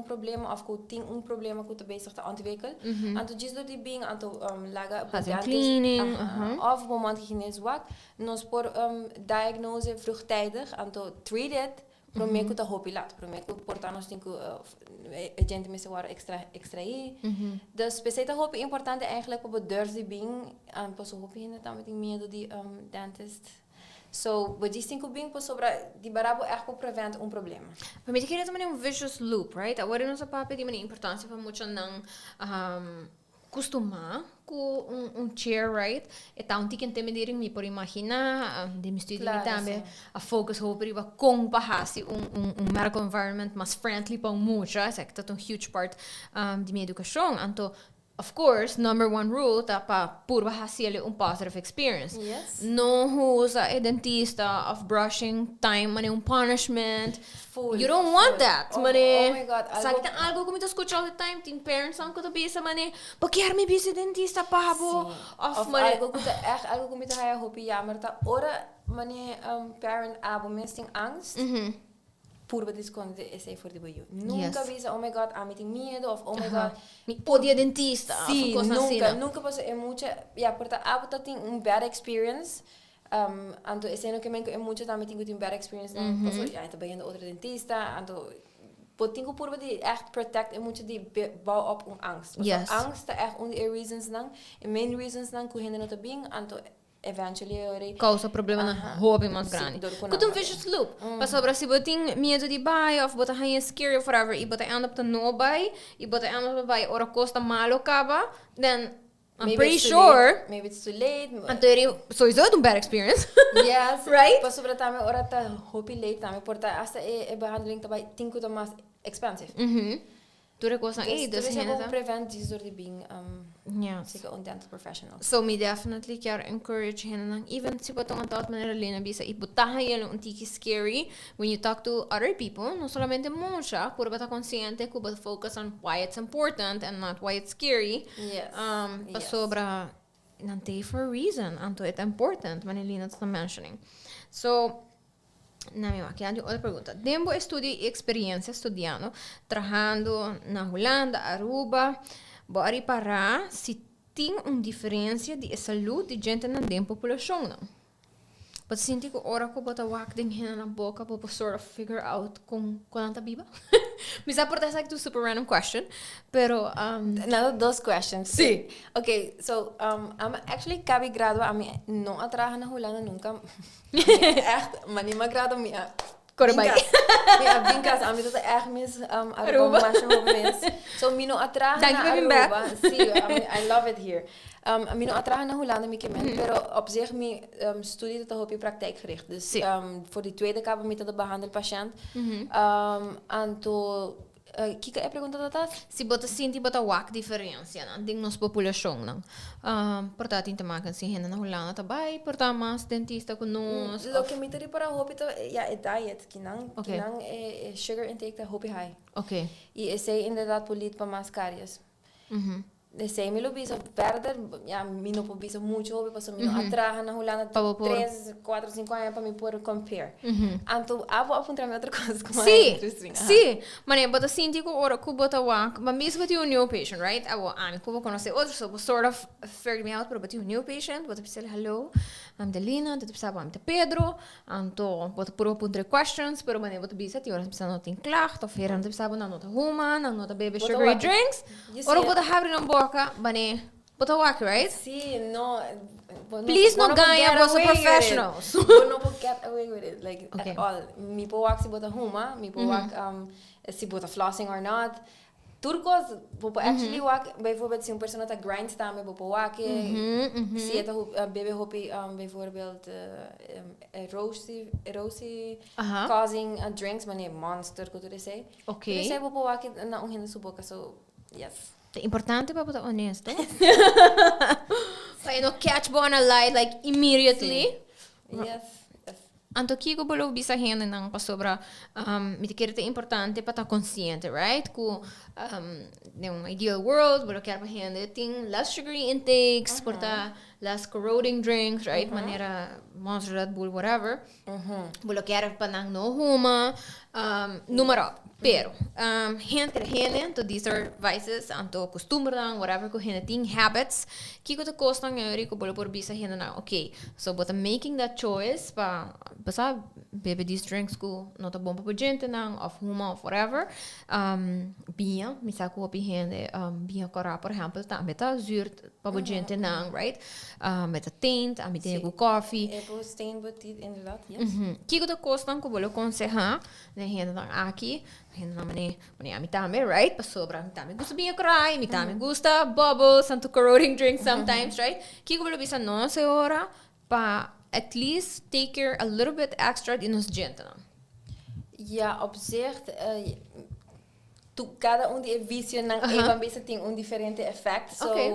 problema of que tem problema que você bezig te ontwikkelen. En tu diz do die bing en tu laga cleaning of moment hygiëne zwak, nos por diagnose vroegtijdig en tu treat it. Prometo que hopi lat, prometo que portar nós tem que a gente me se extrair. Dus specifico hopi importante eigenlijk op durzi bing en pas hopi ainda também tem medo de dentist. So, we just think bing pas sobre die barabo echt voor prevent problema. Para mim que é também vicious loop, right? Agora não se papo de importância para muito não costumar com chair, right? É tão que intimidating me por imaginar de me estudar também a focus hope para com Haci medical environment mais friendly para muito, é que é huge part de minha educação. Então, of course, number 1 rule tá para por Haci positive experience. Yes. Não usa a dentista of brushing time, money punishment. Full, you don't want that, oh my God. Sabe, tem algo que me escuto all the time, tem parents que tu pensa, mane, porque me bisa dentista para bo of algo que echt algo que me tá haya hopi jammer tá ora mane parent abo mesting angst. Purba disconte é safe for the boy. Nunca visa, oh my God, a meeting medo of oh my God, me podia dentista. Sim, nunca passou é muita, porta abo tá tem bad experience. Anto esse que é muito também tem bad experience, não passou, tá bem outro dentista, anto potinho purba de echt protect é muito de bouw op angst. Yes. Angst é echt reasons não, e main reasons não que ainda não tá bem, anto eventually causa problema na hobby mais grande. Kunt um vicious loop. Pas sobre se botin medo de buy of bota hanya scary or whatever, e bota end up to no buy, e bota end up to buy ora costa malo acaba, then I'm pretty sure maybe it's too late. Anterior, sowieso een bad experience. Yes. Right? Pas sobre também ora tá hopi late também porta hasta behandeling também tinha que mais expensive. Tu rekosan, Dus dus we hinata. hebben preventies door de being Yes. zeker on dental professionals. So me definitely care encourage hinanang even si patong atot manera Lina bisa ibutaha yan ang tiki scary when you talk to other people, no solamente mo siya, puro bata consciente ko but focus on why it's important and not why it's scary. Yes. Pasobra nante for a reason, anto it's important, Manilina está mentioning. So, na minha máquina, outra pergunta. Dembo estudio e experiência estudiando, trabajando na Holanda, Aruba, bora Parra, se tem diferença de saúde de gente na dentro população, não? But sinti ko ora ko bota wak ding hina na boca po sort of figure out kung anta biba. Misa por essa like super random question, pero Nada, dos questions. Sí. Okay, so I'm actually cabi gradua, a mí no atraja na Holanda nunca. Echt, maar niet maar grado mi Korabay. Ja, binkas, a mí tot echt mis Aruba masha homes. So mi no atraja Thank you na for being Aruba. Sí, I love it here. Mi no atraja na Holanda mi kemen, pero op zich mi studie tot op je praktijkgericht. Dus Sí. voor die tweede kamer mi tot behandel patiënt. Anto Kika, pergunta dat? si bota sinti bota wak diferença na ding nos população não. Porta tinta maken si hina na Holanda tabay, porta mas dentista ko nos. Lo que mi teri para hopi to ja e diet kinang Okay. kinang sugar intake ta hopi high. Okay. E sei inderdaad polit pa mas caries. Sei mi lo bisa verder, ja mi no po bisa mucho hopi pa so mi no atraja na Holanda Pa po 3, 4, 5 anos pa mi por compare. Anto abo apuntar outra coisa como Sim, mas bota sinti ko ora ko bota wak, mas mesmo bati new patient, right? Abo ami ko conhecer outro so sort of figured me out, pero bati new patient, bota pisel hello, I'm the Lina, bota pisel I'm the Pedro, anto bota puro puntre questions, pero mane bota bisa ti ora pisel not in klacht of here, anto pisel na nota human, ang nota baby Bota sugary wak. drinks, You ora see bota having on boca, bane bota wak, right? Sí, no. Please no ganha get bossa away with it. professionals. No po get away with it, like Okay. at all. Mi po wak si bota huma, mi po wak si bota flossing or not. Turcos, po actually wak, bijvoorbeeld si een persoon dat grind staan met po wak, si het baby hopi bijvoorbeeld erosie causing drinks, maar nee monster ko to say. Okay. Dus say po wak na unghin su boca, so yes. É importante para botar honesto. Para não catch on a lie like immediately. Yes. Anto kiko bolo bisa hena nang pasobra miti é importante para estar consciente, right? Ku num ideal world, bolo quer para hena ting less sugary intakes, porta less corroding drinks, right? Manera monster Red Bull whatever. Bolo quer para nang no huma número. Pero, hene, to these are vices, anto costumbre dan, whatever, ko hene ting habits, kiko te kostang yuri, ko bolo por bisa hene na, okay, so but I'm making that choice, basa, bebe these drinks ko, nota bomba po gente nang, of huma, of whatever, biya, misa ko api hene, biya kora, por example, ta, meta zuurt, pa po gente nang, right? Meta tint, amite ko coffee. Epo stain botit, inderdaad, yes. Kiko te kostang ko bolo konseha, ne hene nang aki, hina naman amitame, right? Pasobra, amitame gusto biya cry, amitame gusta bubbles, santo corroding drinks sometimes, right? Kiko balo bisa no se ora pa at least take care a little bit extra di nos gente na. Ja, op zich, cada die visie nang even bisa ting diferente effect. So, Okay.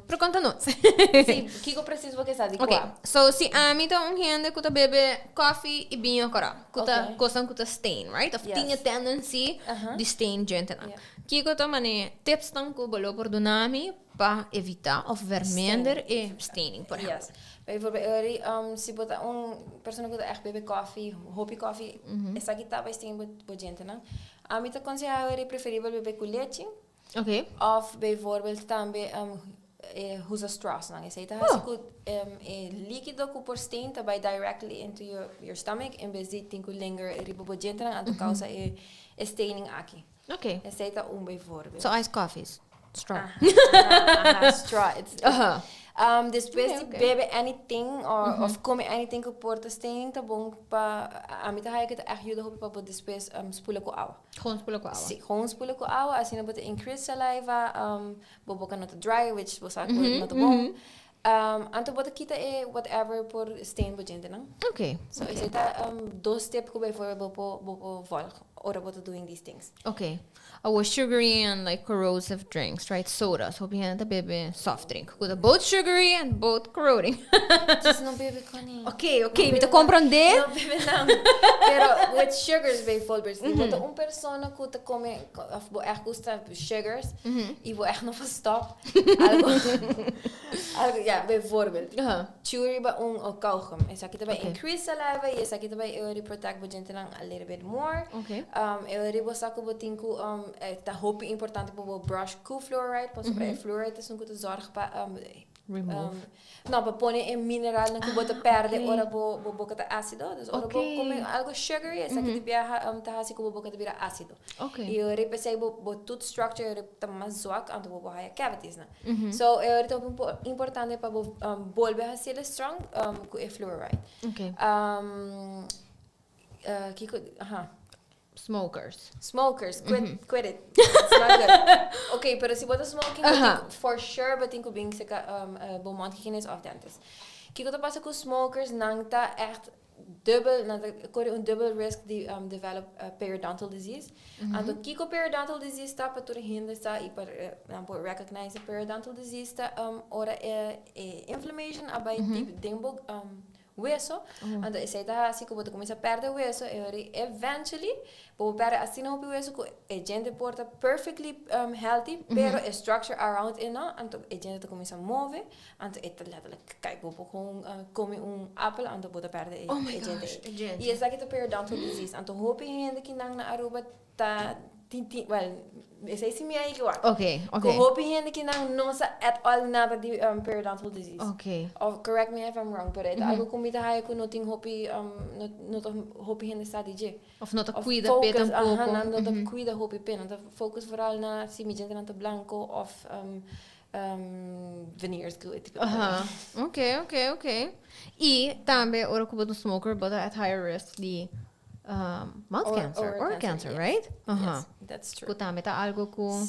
Pero conta-nos. sim, Kiko preciso porque sabe Okay, qual. so si amita gente kuta bebe coffee e binho kora, kuta Okay. kosang kuta stain, right? Of Yes. tinha tendency di stain gente na. Kiko to mane tips tang ko balo por donami pa evitar of verminder e staining, por exemplo. Yes. Bijvoorbeeld, si bota persoon que echt bebe coffee, hopi coffee, esaki tapa stain bo gente nang. Amita aconselhar preferível beber com leite. Okay. Of bijvoorbeeld também usa straws nang isa ita hasi ko líquido ko por stain tabay directly into your stomach and bezit tin ko linger ribobogente nang anto causa staining aqui. Okay. Isa ita bijvoorbeeld. So iced coffees. Straw. Straw. It's después si bebe anything or of come anything ko por the staining ta bom pa amita haya kita ajuda hopi pa po después spula ko awa. Gewoon spullen kwa awa. Sí, gewoon spullen ko awa, as in bote increase saliva, bobo ka not dry, which bosa ko not bom. Anto bote kita whatever por stain bo gente nang. Okay. So is ita dos step ko bijvoorbeeld bopo volg ora bota doing these things. Okay. Our sugary and like corrosive drinks, right? Sodas. Hope you had a baby soft drink. With both sugary and both corroding. Just não bebe Connie. Okay. Me te compreender? Não bebe não. Pero with sugars bijvoorbeeld. Se bota persona que te come of bo echt gusta sugars e bo echt não faz stop. Algo ja, bijvoorbeeld. Chewy ba kauwgum. Esa aqui também increase saliva e essa aqui também eu protect bo gente a little bit more. Okay. Eu ribo saco bo tinku tá hope importante bo brush com fluoride, posso para fluoride é um que zorg para remove. Não, para pôr em mineral na que bota perde ora bo boca tá ácido, dus ora bo come algo sugary, essa aqui viaja tá assim como boca tá vira ácido. Okay. E eu repensei bo tooth structure eu tá mais zwak, então bo haya cavities na. So eu rito importante para bo volver a ser strong com fluoride. Okay. Smokers, quit it. It's not good. Okay, pero si bota smoking, for sure, but think being seka bomont hygienist of dentist. Kiko ta pasa com smokers, nang ta echt dubbel, na corre double risk de develop periodontal disease. Anto kiko periodontal disease ta pa tur hinde sta e para por recognize periodontal disease ta ora inflammation abai tipo dembo hueso, então esse daí assim que você começa a perder o hueso, e eventually, vou perder assim não o hueso que a gente porta perfectly healthy, pero a structure around it não, então a gente começa a mover, então é letterlijk kijk vou com come apple, então vou perder a gente. E esse aqui é o periodontal disease, então hope gente que na Aruba tá well, esse é sim aí que eu. Okay. Hope gente que não sa at all nada de periodontal disease. Okay. Or correct me if I'm wrong, but it algo comida haya que não tem hope hope gente está DJ. Of not a cuida pet um pouco. Não cuida hope pen, não focus vooral na se me gente tanto blanco of veneers good. Okay. E também ora que o smoker but at higher risk de mouth cancer or cancer, yes. Right? Yes, that's true. Também tá algo com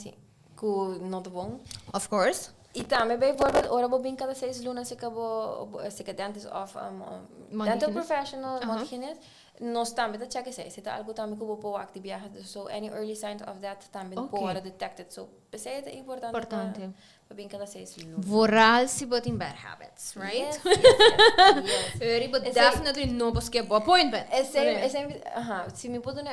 não tá bom. Of course. E também bijvoorbeeld ora bo bin cada 6 lunas se que dentist of dental professional hygienist. Nós também tá check se tá algo também que bo actividade, so any early signs of that também pode detected. So é importante. Para cada 6 lunas. Vooral se botin bad habits, right? Yes. But definitely no boske appointment. Se me pode na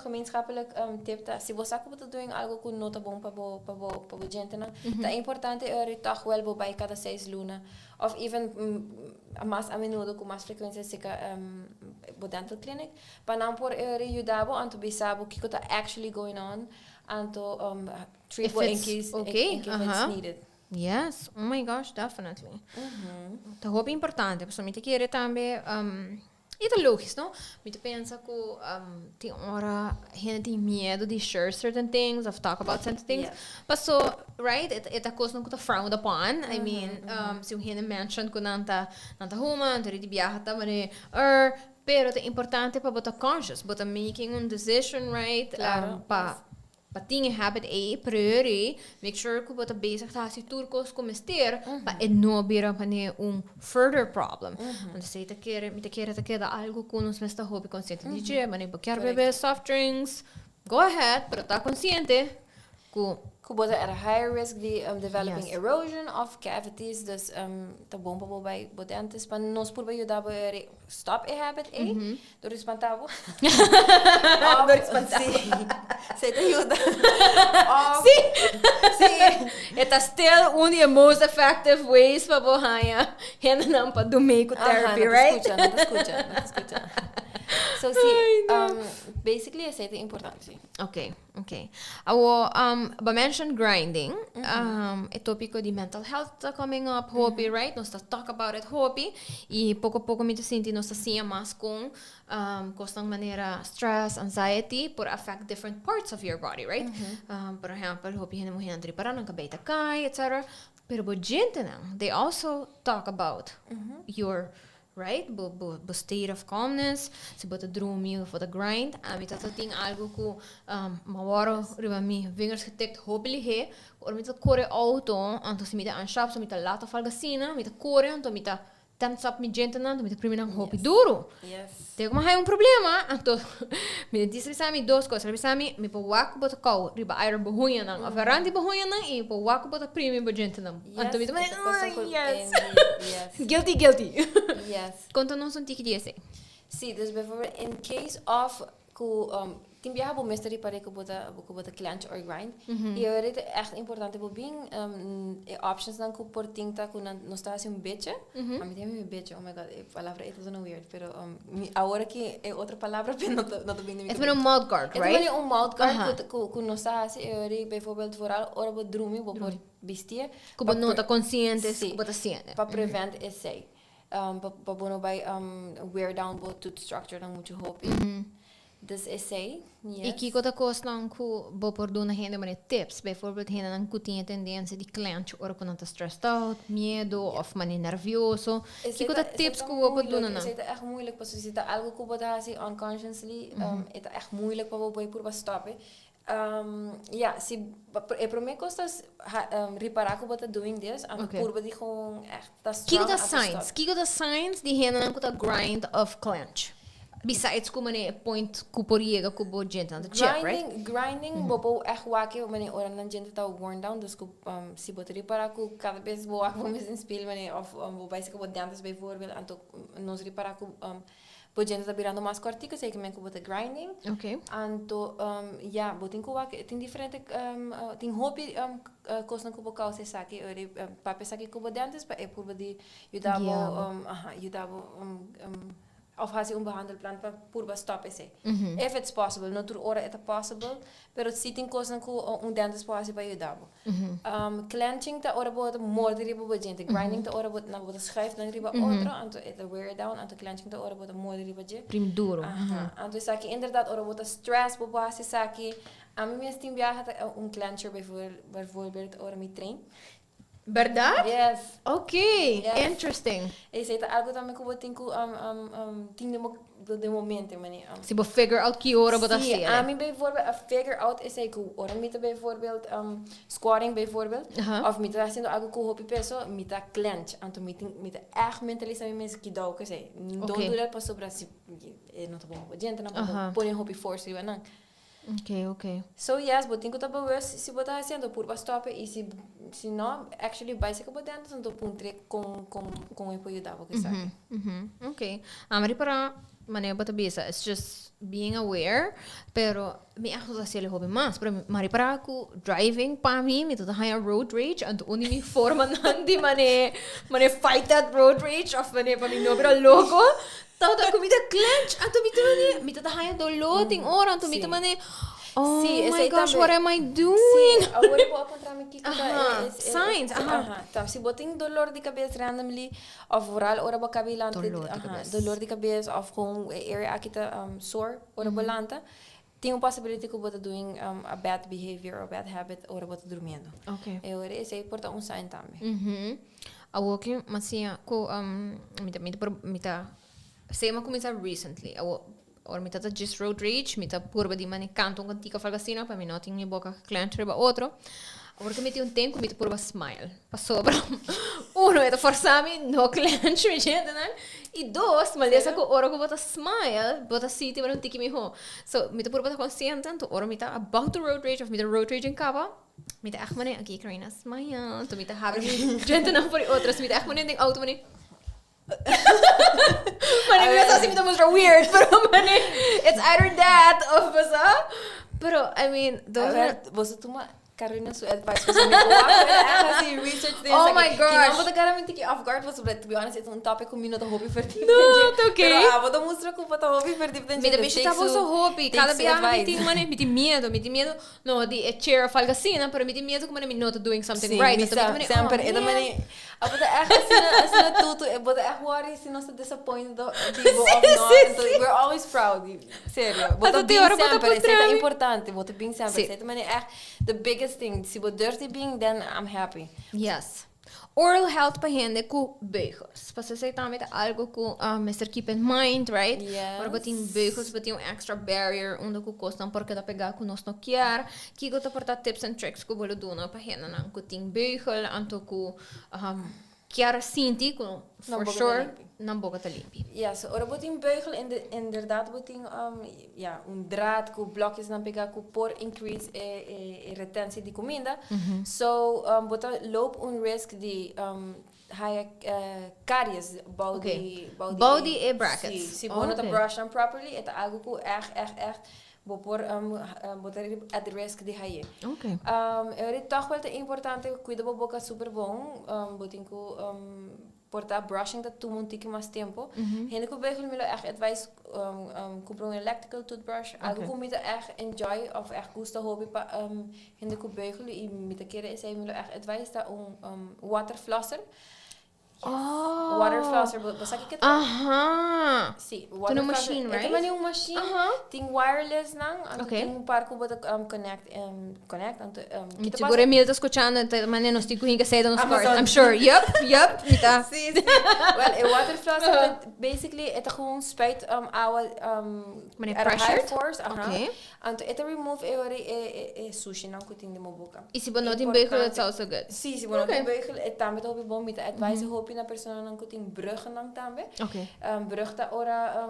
gemeenschappelijk tip dat se você acaba doing algo que não tá bom para gente não. Tá importante toch wel bij cada 6 lunas of even mais a menudo com mais frequência se que dental clinic para não por ajudar a to be sabo que está actually going on and to treat what in case it's needed. Yes, oh my gosh, definitely. Tá roupa importante, porque me te querer também e tá lógico, não? Me te pensa que tem hora gente tem medo de share certain things, of talk about certain things. But so, right? Ita coisa não que tá frowned upon. I mean, se o gente mention que não tá human, então de viajar tá mas pero é importante para botar conscious, botar making a decision, right? Para tinha habit priori, make sure que bota basic tasi turcos como ester, para não virar para further problem. Então se te quer algo com nos mesta hobby consciente de dia, mas nem quer beber soft drinks, go ahead, pero tá consciente que bota at a higher risk de developing erosion of cavities, dus tá bom para bij dentes, para nós por ajudar a stop a habit, door espantar se te ajuda. Sim. It's still one of the most effective ways para bohaya, hena não para do make therapy, right? Não te escucha. So basically essa é importante. Okay. But mention grinding. É tópico de mental health coming up, hobby, right? Nós talk about it, hobby. E pouco a pouco me sinto nós assim mais com de maneira stress, anxiety, por affect different parts of your body, right? Por exemplo, hobby hena mulher andri para não cabeita cai, etc. Pero bo gente não, they also talk about your right? Bo state of calmness, se bota dormir for the grind, a mim tá tem algo que mawaro riba mi vingers getekt hobby he, or mita corre auto, anto se mita an shop, so mita lata falgasina, mita corre, anto mita tanto só me gente não, me primeiro não roupa duro. Yes. Tem como é um problema, então me disse sabe duas coisas, sabe me po waku bota kau, riba air bohuya não, a veranda bohuya não e po waku bota prime bo gente não. Então me também, yes. Guilty. Yes. Conta-nos tique desse. Sim, dus bijvoorbeeld in case of tim viaja bo mystery para que bota clench or grind. E eu é echt importante bo bem options dan ku por tinta ku não está assim bitch. A mim tem bitch, oh my god, a palavra é tão weird, pero agora que é outra palavra, pero não tô bem. É também mouth guard, right? É também mouth guard ku não está assim, eu bijvoorbeeld vooral ora bo drumi bo por vestir. Ku bo nota consciente, ku bota ciente. Para prevent essay. Para bono by wear down bo tooth structure dan muito hope. Dus essay, yes. E que outra coisa não ku bo por dona renda mas tips, bijvoorbeeld renda não ku tinha tendência de clench ora quando está stressed out, medo of mani nervioso. Que outra tips ku bo por dona não? Het is echt moeilijk pas je ziet algo ku bo daar zie unconsciously, het is echt moeilijk para bo por stoppen. Ja, se para mim costas reparar que você doing this, a curva de com echt das strong. Que the signs de renda não ku tá grind of clench. Besides como né point ku poriega ku bo gente anda check, right? Grinding bobo echt wake mane ora nan gente tá worn down, dus ku se botar reparar ku cada vez bo wake vamos em speel mane of bo vai se ku bo dentes bijvoorbeeld anto nos reparar ku bo gente tá virando mais cortico, sei que men ku bota grinding. Okay. Anto ja, bo tin ku wake tin diferente tin hobby coisa ku bo causa esaki ore pape esaki ku bo dentes pa e por de judabo of Haci behandelplan para purba stop esse. If it's possible, not through ora it's possible, pero se tem coisa que dentist pode para ajudar. Clenching ta ora bota morder riba bo gente, grinding ta ora bota na bota schijf na riba outro, anto it wear down, anto clenching ta ora bota morder riba je. Prim duro. Anto esaki inderdaad ora bota stress bo Haci esaki. A mim mesmo tem viaja clencher bijvoorbeeld ora me train. Verdade? Yes. Okay, yes. Interesting. Esse é algo também que eu tenho de momento, mani. Se você figure out que hora você sim, a mim bijvoorbeeld figure out is que ora mita bijvoorbeeld squatting bijvoorbeeld of mita haciendo algo com hopi peso, mita clench, anto mita echt mentalizar mesmo que dá o que sei. Don't do that para sobrar se não tá bom. Gente não pode hopi force, não. Okay. So yes, but tenho que estar bewust se botar haciendo por stop e se não, actually vai ser que botar então do puntre com o apoio da que sabe. Okay. Amari para maneira bota bisa, it's just being aware, pero me ajuda a ser o hobby mais, para mari para ku driving para mim, me toda higher road rage, and only me forma nandi mane fight that road rage of mane para mim no bra logo. Toda comida clench, anto mita da haya dolor ting ora, anto mita mane. Oh my gosh, what am I doing? Sim, agora eu vou apontar aqui que signs. Tá, se botem dolor de cabeça randomly, of oral ora ba cabelo dolor de cabeça, of com area aqui tá sore ora bolanta. Tem uma possibilidade que eu bota doing a bad behavior or bad habit ora bota dormindo. Okay. E ora esse é porta sign também. A walking, mas sim, ko mita sei uma começar recently. Or mita ta just road rage, mita purba di mani canto un cantica falgasina, pa mi noti in boca clench reba outro. Porque meti un tempo mita purba smile. Pa sobra. Uno é forçami no clench mi gente, né? E dois, mas essa ko ora ko bota smile, bota siti para um tiki mi ho. So mita purba ta consciente, tanto ora mita about the road rage of mita road rage in kaba. Mita echt mane aqui Karina smile. To mita have gente não por outras, mita echt mane ding auto mane. Mane me assim me dá mostra weird, pero mane it's either that of basa. Pero I mean, você toma Carolina sua advice você me coloca assim research this. Oh my gosh. Que não vou dar que off guard você to be honest it's um topic com minuto hobby ferti. No, tá okay. Pero vou dar mostra com para hobby ferti tem gente. Me deixa tá vosso hobby. Cada vez me tem medo. No, de chair falgasina, pero me tem medo como me not doing something right. Sempre é também. A botar assim tudo, é botar worry se não se disappointed tipo of not. We're always proud. Sério. Botar bem sempre, é importante. Botar bem sempre. É também the biggest thing. Se você dirty being, then I'm happy. Yes. Oral health pa gente com beijos. Para você também algo com Mr. Keep in mind, right? Yes. Para botar beijos, botar extra barrier onde que costam porque da pegar com nós não quer. Que gota portar tips and tricks que bolo dona pa gente não que tem beijo, anto que Chiara sinti, for boca sure, tá limpa. não boca tá limpa. Ja, so ora botin beugel inderdaad botin ja, draad ku blokjes dan pegar ku por increase retentie di comida. So bota loop risk di haya caries Body e brackets. Si bono ta brush them properly, eta algo ku echt bopor botar at risk di haya. Okay. É toch wel te importante cuida bo boca super bom, botin ku portar brushing dat tu montiki mais tempo. Hende ku beugel milo echt advice comprar electrical toothbrush. Algo ku mita echt enjoy of echt gusta hobby pa hende ku beugel I mita kere is milo echt advice da water flosser. Oh. Water flosser, basta que Sim, water machine, right? Ito man yung machine. Ting wireless nang, ting par ko bota connect anto Siguro Emil está escuchando, mas não estou com saída nos cards. I'm sure. Yep, mita. Sim. Well, a water flosser basically ito gewoon spuit our at a high force, Okay. Anto ito remove sushi nang kuting de mo boca. E se bono tem beugel, it's also good. Sim, se bono tem beugel, tambe to bom mita advice hopi na persona nang kuting bruggen nang tambe. Okay. Brug ta ora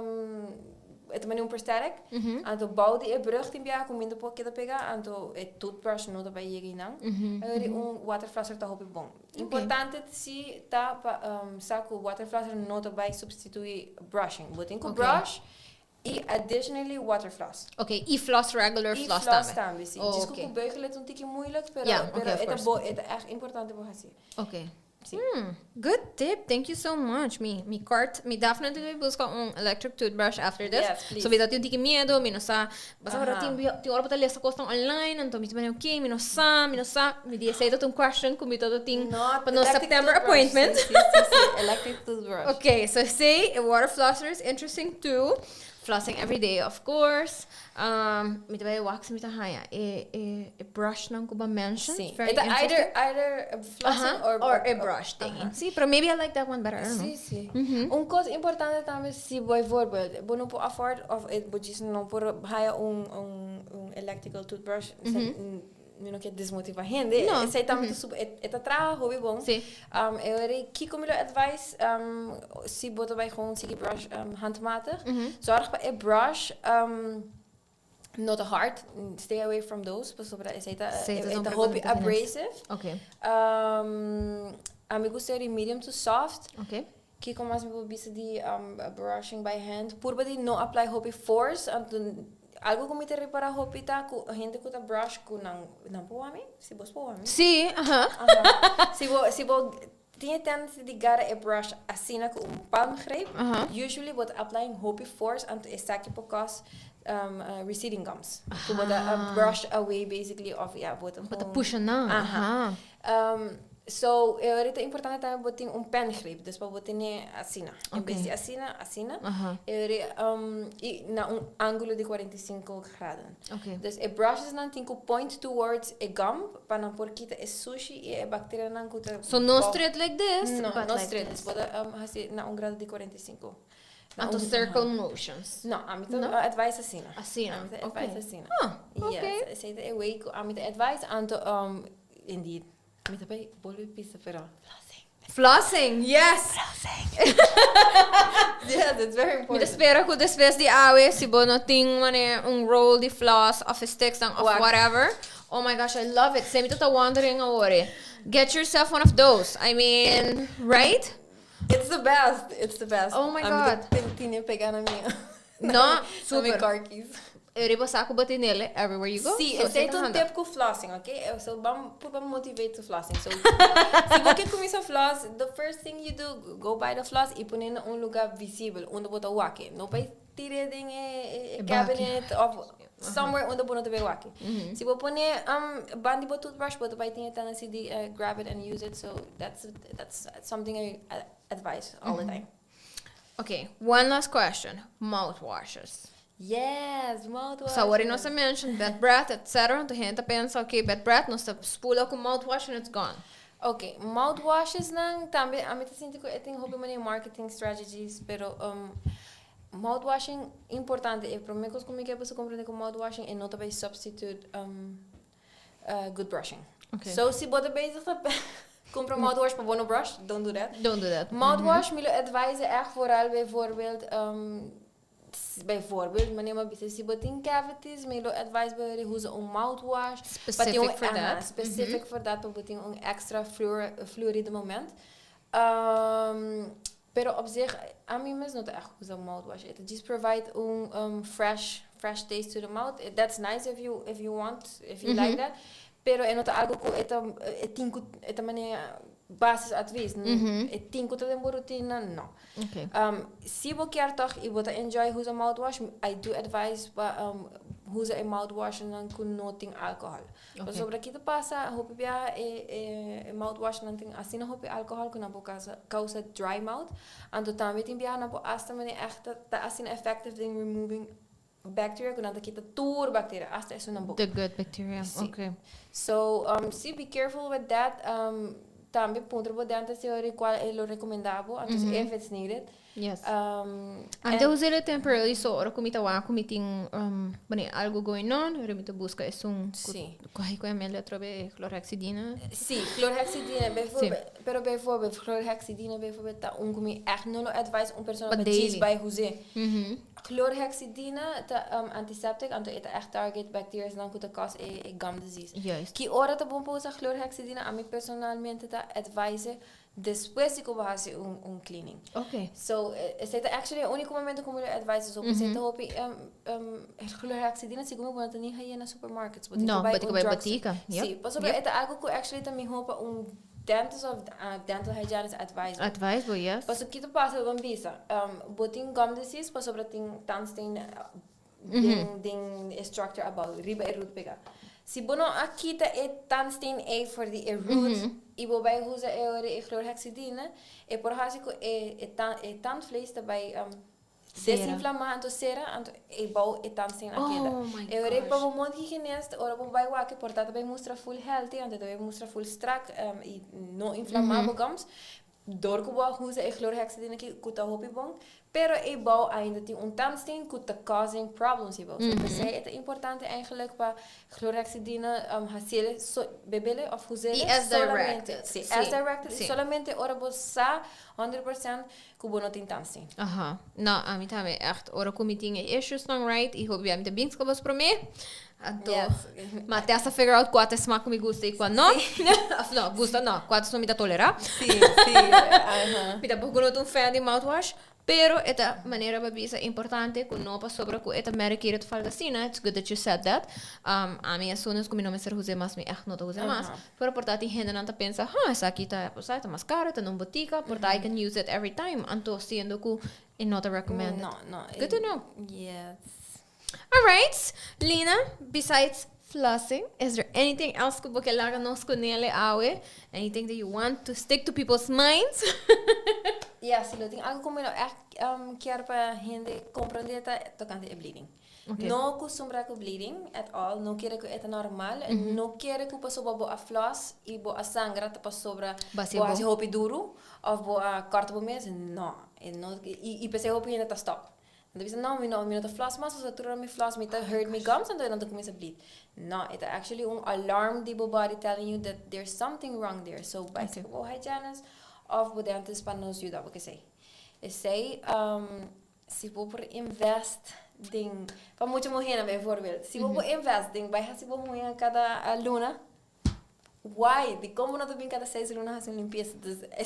ito man yung persterk. Anto bouw die brug tin bia com minder pouco que pegar. Anto toothbrush no da ba yegi nang. Water flosser ta hopi bom. Importante si ta saco water flosser no da ba substitui brushing. Botin ko brush e additionally water floss. Okay, e floss regular floss tambe. Sim. Disco ku beugel het een tikje moeilijk, pero het echt importante voor Haci. Okay. Good tip. Thank you so much. Me definitely will buscar electric toothbrush after this. Yes, please. So vida tem que medo, me não sa. Basta agora tem hora para ler essa coisa online, então me também okay, me não sa. Me dia sei that question comigo todo tem para no September appointment. Electric toothbrush. Okay, so say a water flosser is interesting too. Flossing every day, of course. Me também wax me haya. Brush não kuba mention. Sim. Very It's either flossing or a brush thing. See, but maybe I like that one better. I don't know. Sim. Coisa importante também se bijvoorbeeld, bo não afford of it, bo just não por haya electrical toothbrush. Não quer desmotivar a gente. Não. Sei também que trabalho hobby bom. Sim. Eu era que como advice se bota bij gewoon se brush handmatig. Zorg para a brush not hard. Stay away from those. Porque é hobby abrasive. Okay. Me gusta medium to soft. Okay. Que como as me bisa di brushing by hand. Purba di no apply hobby force. Algo como te repara hopita ku gente ku ta brush ku nang puami si bos puami Sim, si bo tinha tendência de gara a brush assim com palmgreep usually what applying hopi force and esaki because receding gums to what brush away basically of but push na so é importante também botar pen grip, dus para botar assim, em vez de assim, e na ângulo de 45 graus. Okay. Dus a brush não tem que point towards a gum para não pôr quita a sushi e a bactéria não cuta. So no straight like this, no, but no like straight, this. Bota na grado de 45. Anto circle motions. No, a mim advice assim. Assim, advice assim. Okay. Yes, sei a way a mim advice anto indeed. Me também bolou pizza pero Flossing, yes. Flossing. Yeah, that's very important. Me espera que depois de awe se bono ting roll de floss of sticks and of whatever. Oh my gosh, I love it. Se me tá wondering agora. Get yourself one of those. I mean, right? It's the best. It's the best. Oh my god. Tinha pegar na minha. No, super. Car keys. Eu riba saco bater nele everywhere you go. Sim, eu sei um tempo com flossing, ok? Eu sou bom para motivate to flossing. So, se você começa a floss, the first thing you do, go buy the floss e põe em lugar visível, onde botar o wake. Não vai tirar em cabinet of somewhere onde botar o wake. Se você põe bandi botar toothbrush, botar vai ter tendência de grab it and use it. So that's something I advise all the time. Okay, one last question. Mouthwashes. Yes, mouthwash. So what nós mentioned, bad breath, etc. Então a gente pensa, okay, bad breath, nós spula com mouthwash and it's gone. Okay, mouthwashes não também a mim sinto que eu tenho hobby many marketing strategies, pero mouthwashing importante é para mim como que você compreende que mouthwashing é não também substitute good brushing. Okay. So se bota base Compra mouthwash para bono brush. Don't do that. Don't do that. Mouthwash, me advise echt vooral bijvoorbeeld, wanneer maar business in cavities, me advise bij hoe ze een mouthwash. Specific for that. Specific for that, but een extra fluoride moment. Pero op zich, a mí me not echt hoe ze mouthwash. It just provide fresh taste to the mouth. That's nice if you want, if you like that. Pero é nota algo que é maneira basis advies. É tinko toda uma rotina, não. Okay. Se você quer toch e você enjoy hoe ze mouthwash, I do advise hoe ze een mouthwash en com nothing alcohol. Okay. Sobre aqui te passa, hope bia mouthwash não tem assim não hope alcohol que não causa dry mouth. Anto também tem bia não asta maneira echt tá assim effective in removing bacteria, quando a kita tour bacteria, hasta isso não boca. The good bacteria. Sí. Okay. So, be careful with that. Também ponto por dentro se qual é o recomendável, antes if it's needed. Yes. Ante usar temporary so ora comita bem algo going on, remito busca é corre com a trobe clorhexidina. Sim, clorhexidina, pero bijvoorbeeld clorhexidina bijvoorbeeld tá comi echt no advice pessoa para diz by usar. Clorhexidina tá antiseptic, anto é echt target bacteria não que cause gum disease. Yes. Que ora tá bom para usar clorhexidina, a mim personalmente tá advise depois de que eu faço cleaning. Okay. So, esse é actually o único momento que eu advise so você tá hopi clorhexidina segundo quando tem aí na supermarkets, não, mas que vai batica. Sim, mas sobre é algo que actually também roupa dentist of dental hygienist advice. Advice, yes. Mas o que tu passa com visa, botin gum disease, mas sobre tem tungsten ding structure about riba e root pega. Se bono aqui tá tungsten a for the root e bo by usa e clorhexidina e por hasi ko tandvlees daarbij desinflamar anto cera anto e bau e tungsten aqui. E ore pa bo monte higienista ora bo by wake portata by mostra full healthy anto daarbij mostra full strak e no inflamable gums. Door que boa usa e clorhexidina que kuta hopi bom, pero e bau ainda tem tungsten kuta causing problems hierbo. So het is importante eigenlijk para clorhexidina Haci bebele of usar as directed. Sí, as directed. Sí. Solamente ora bossa 100% que bono tem tungsten. Aha. Nou, a mim também echt ora como tinha issues não right e hope me bem que vos promet. Então, mas até essa figure out qual smack me gusta e qual não. Não, gusta não, qual não me dá tolerar. Sim, sim. Me dá porque não tô fan de mouthwash, pero esta maneira babisa importante que não passa sobre que esta medicated falgacina. It's good that you said that. A minha sonas como não me ser usar mais, me echt não tô usar mais. Pero portanto, gente não tá pensa, essa aqui tá mais cara, tá numa botica, portanto I can use it every time. Então, sendo que é not recommended. No. Good to know. Yes. All right, Lina, besides flossing, is there anything else que você larga nos conele awe? Anything that you want to stick to people's minds? Sim, eu tenho algo como eu quero para a gente compreender tocante a bleeding. Okay. Não costumo com bleeding at all, não quero que é normal, não quero que passe sobre a floss e a sangra passe sobre a roupa duro ou a corta por mês, não. E pensei roupa ainda está stop. Então, você não me floss, mas você trouxe me floss, me hurt me gums, então eu não começo a bleed. No, it's actually an alarm the body telling you that there's something wrong there. So, by hygienist of the dentist para nos ajudar, porque sei. Eu sei, se você invest ding, para muita mulher, bijvoorbeeld, se você invest ding, vai se você mulher cada luna. Why? De como não te cada 6 lunas assim limpeza. É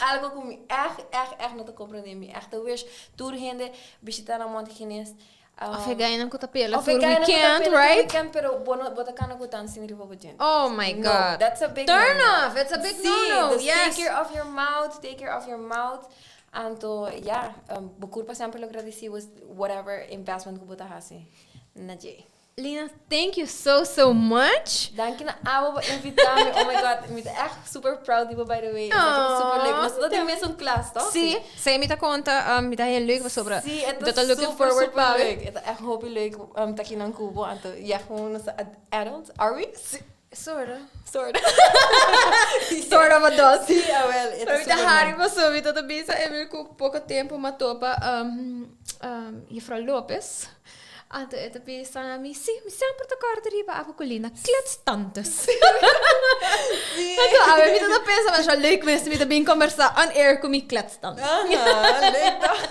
algo que me echt não te compreender. Me echt wish tour gente visitar a monte chinês. Of je gaat naar pela for weekend, right? Weekend, pero bota kana ko tan sin ribo budget. Oh my god. That's a big turn off. It's a big no. Yes. Take care of your mouth. Anto, bukur pa sempre lo agradeci was whatever investment ko bota hasi. Naje. Lina, thank you so much. Dank je nou voor invitatie. Oh my god, ik ben echt super proud die by the way. Super leuk. Maar dat is meer zo'n klas, toch? Zie, zij me conta, me dat heel leuk was sobre. Zie, het is super leuk. Het is echt hoopje leuk dat je naar Cuba en ja gewoon als adult. Are we? Sort of adult. Sim, well. Mas a Harry passou, me toda bisa, eu me com pouco tempo uma topa, Jefra Lopes. Anto ito pisa na mi sempre tocar deriva ako ko Lina klets tantos. Anto awe mi to pensa mas leuk mes mi to bin conversa on air ko mi klets tantos. Leuk toch?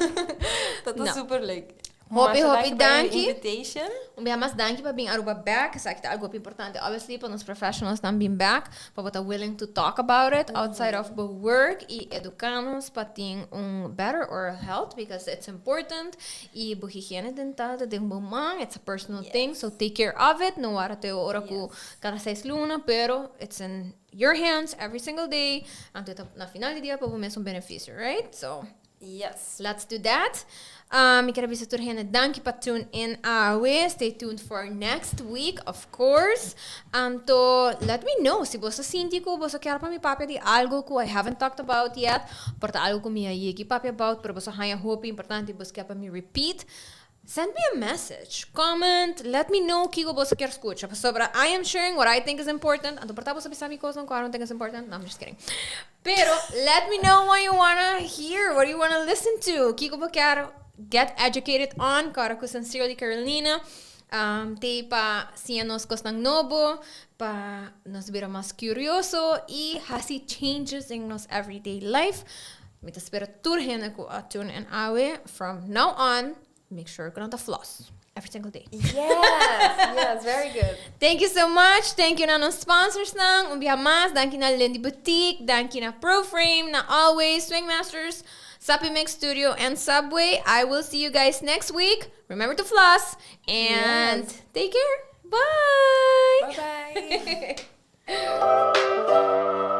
Dat is super leuk. Hopi, dankie. Invitation. Mas dankie para being Aruba back. Isso aqui é algo importante. Obviously, para os professionals não being back, para what are willing to talk about it outside of the work e educarnos para ter better oral health because it's important. E a higiene dental é um bom it's a personal thing, so take care of it. Não hora te ora com cada 6 luna, pero it's in your hands every single day. Anto na final do dia para você um benefício, right? So yes, let's do that. Ik heb visitor heen. Dank je voor tune in. Stay tuned for next week, of course. And let me know si você sente que você quer para mi papi de algo que I haven't talked about yet. Porta algo que me ayude papi about, pero você haya hope importante você quer para mi repeat. Send me a message, comment, let me know que você quer escutar. Sobre I am sharing what I think is important. Então, porta você pensar coisas que I don't think is important. No, I'm just kidding. Pero let me know what you wanna hear, what you wanna listen to. Que você quer get educated on. Cara, que sincerely Carolina. Te pa siya nos cosas novo, pa nos vira más curioso y Haci changes in nos everyday life. Me te espero turhen ko tune in awe from now on. Make sure you're gonna floss every single day. Yes, very good. Thank you so much. Thank you na nos sponsors nang. Mas, thank you na Lindy Boutique, thank you na Proframe, na Always, Swing Masters, Sopi Mix Studio, and Subway. I will see you guys next week. Remember to floss and take care. Bye. Bye-bye.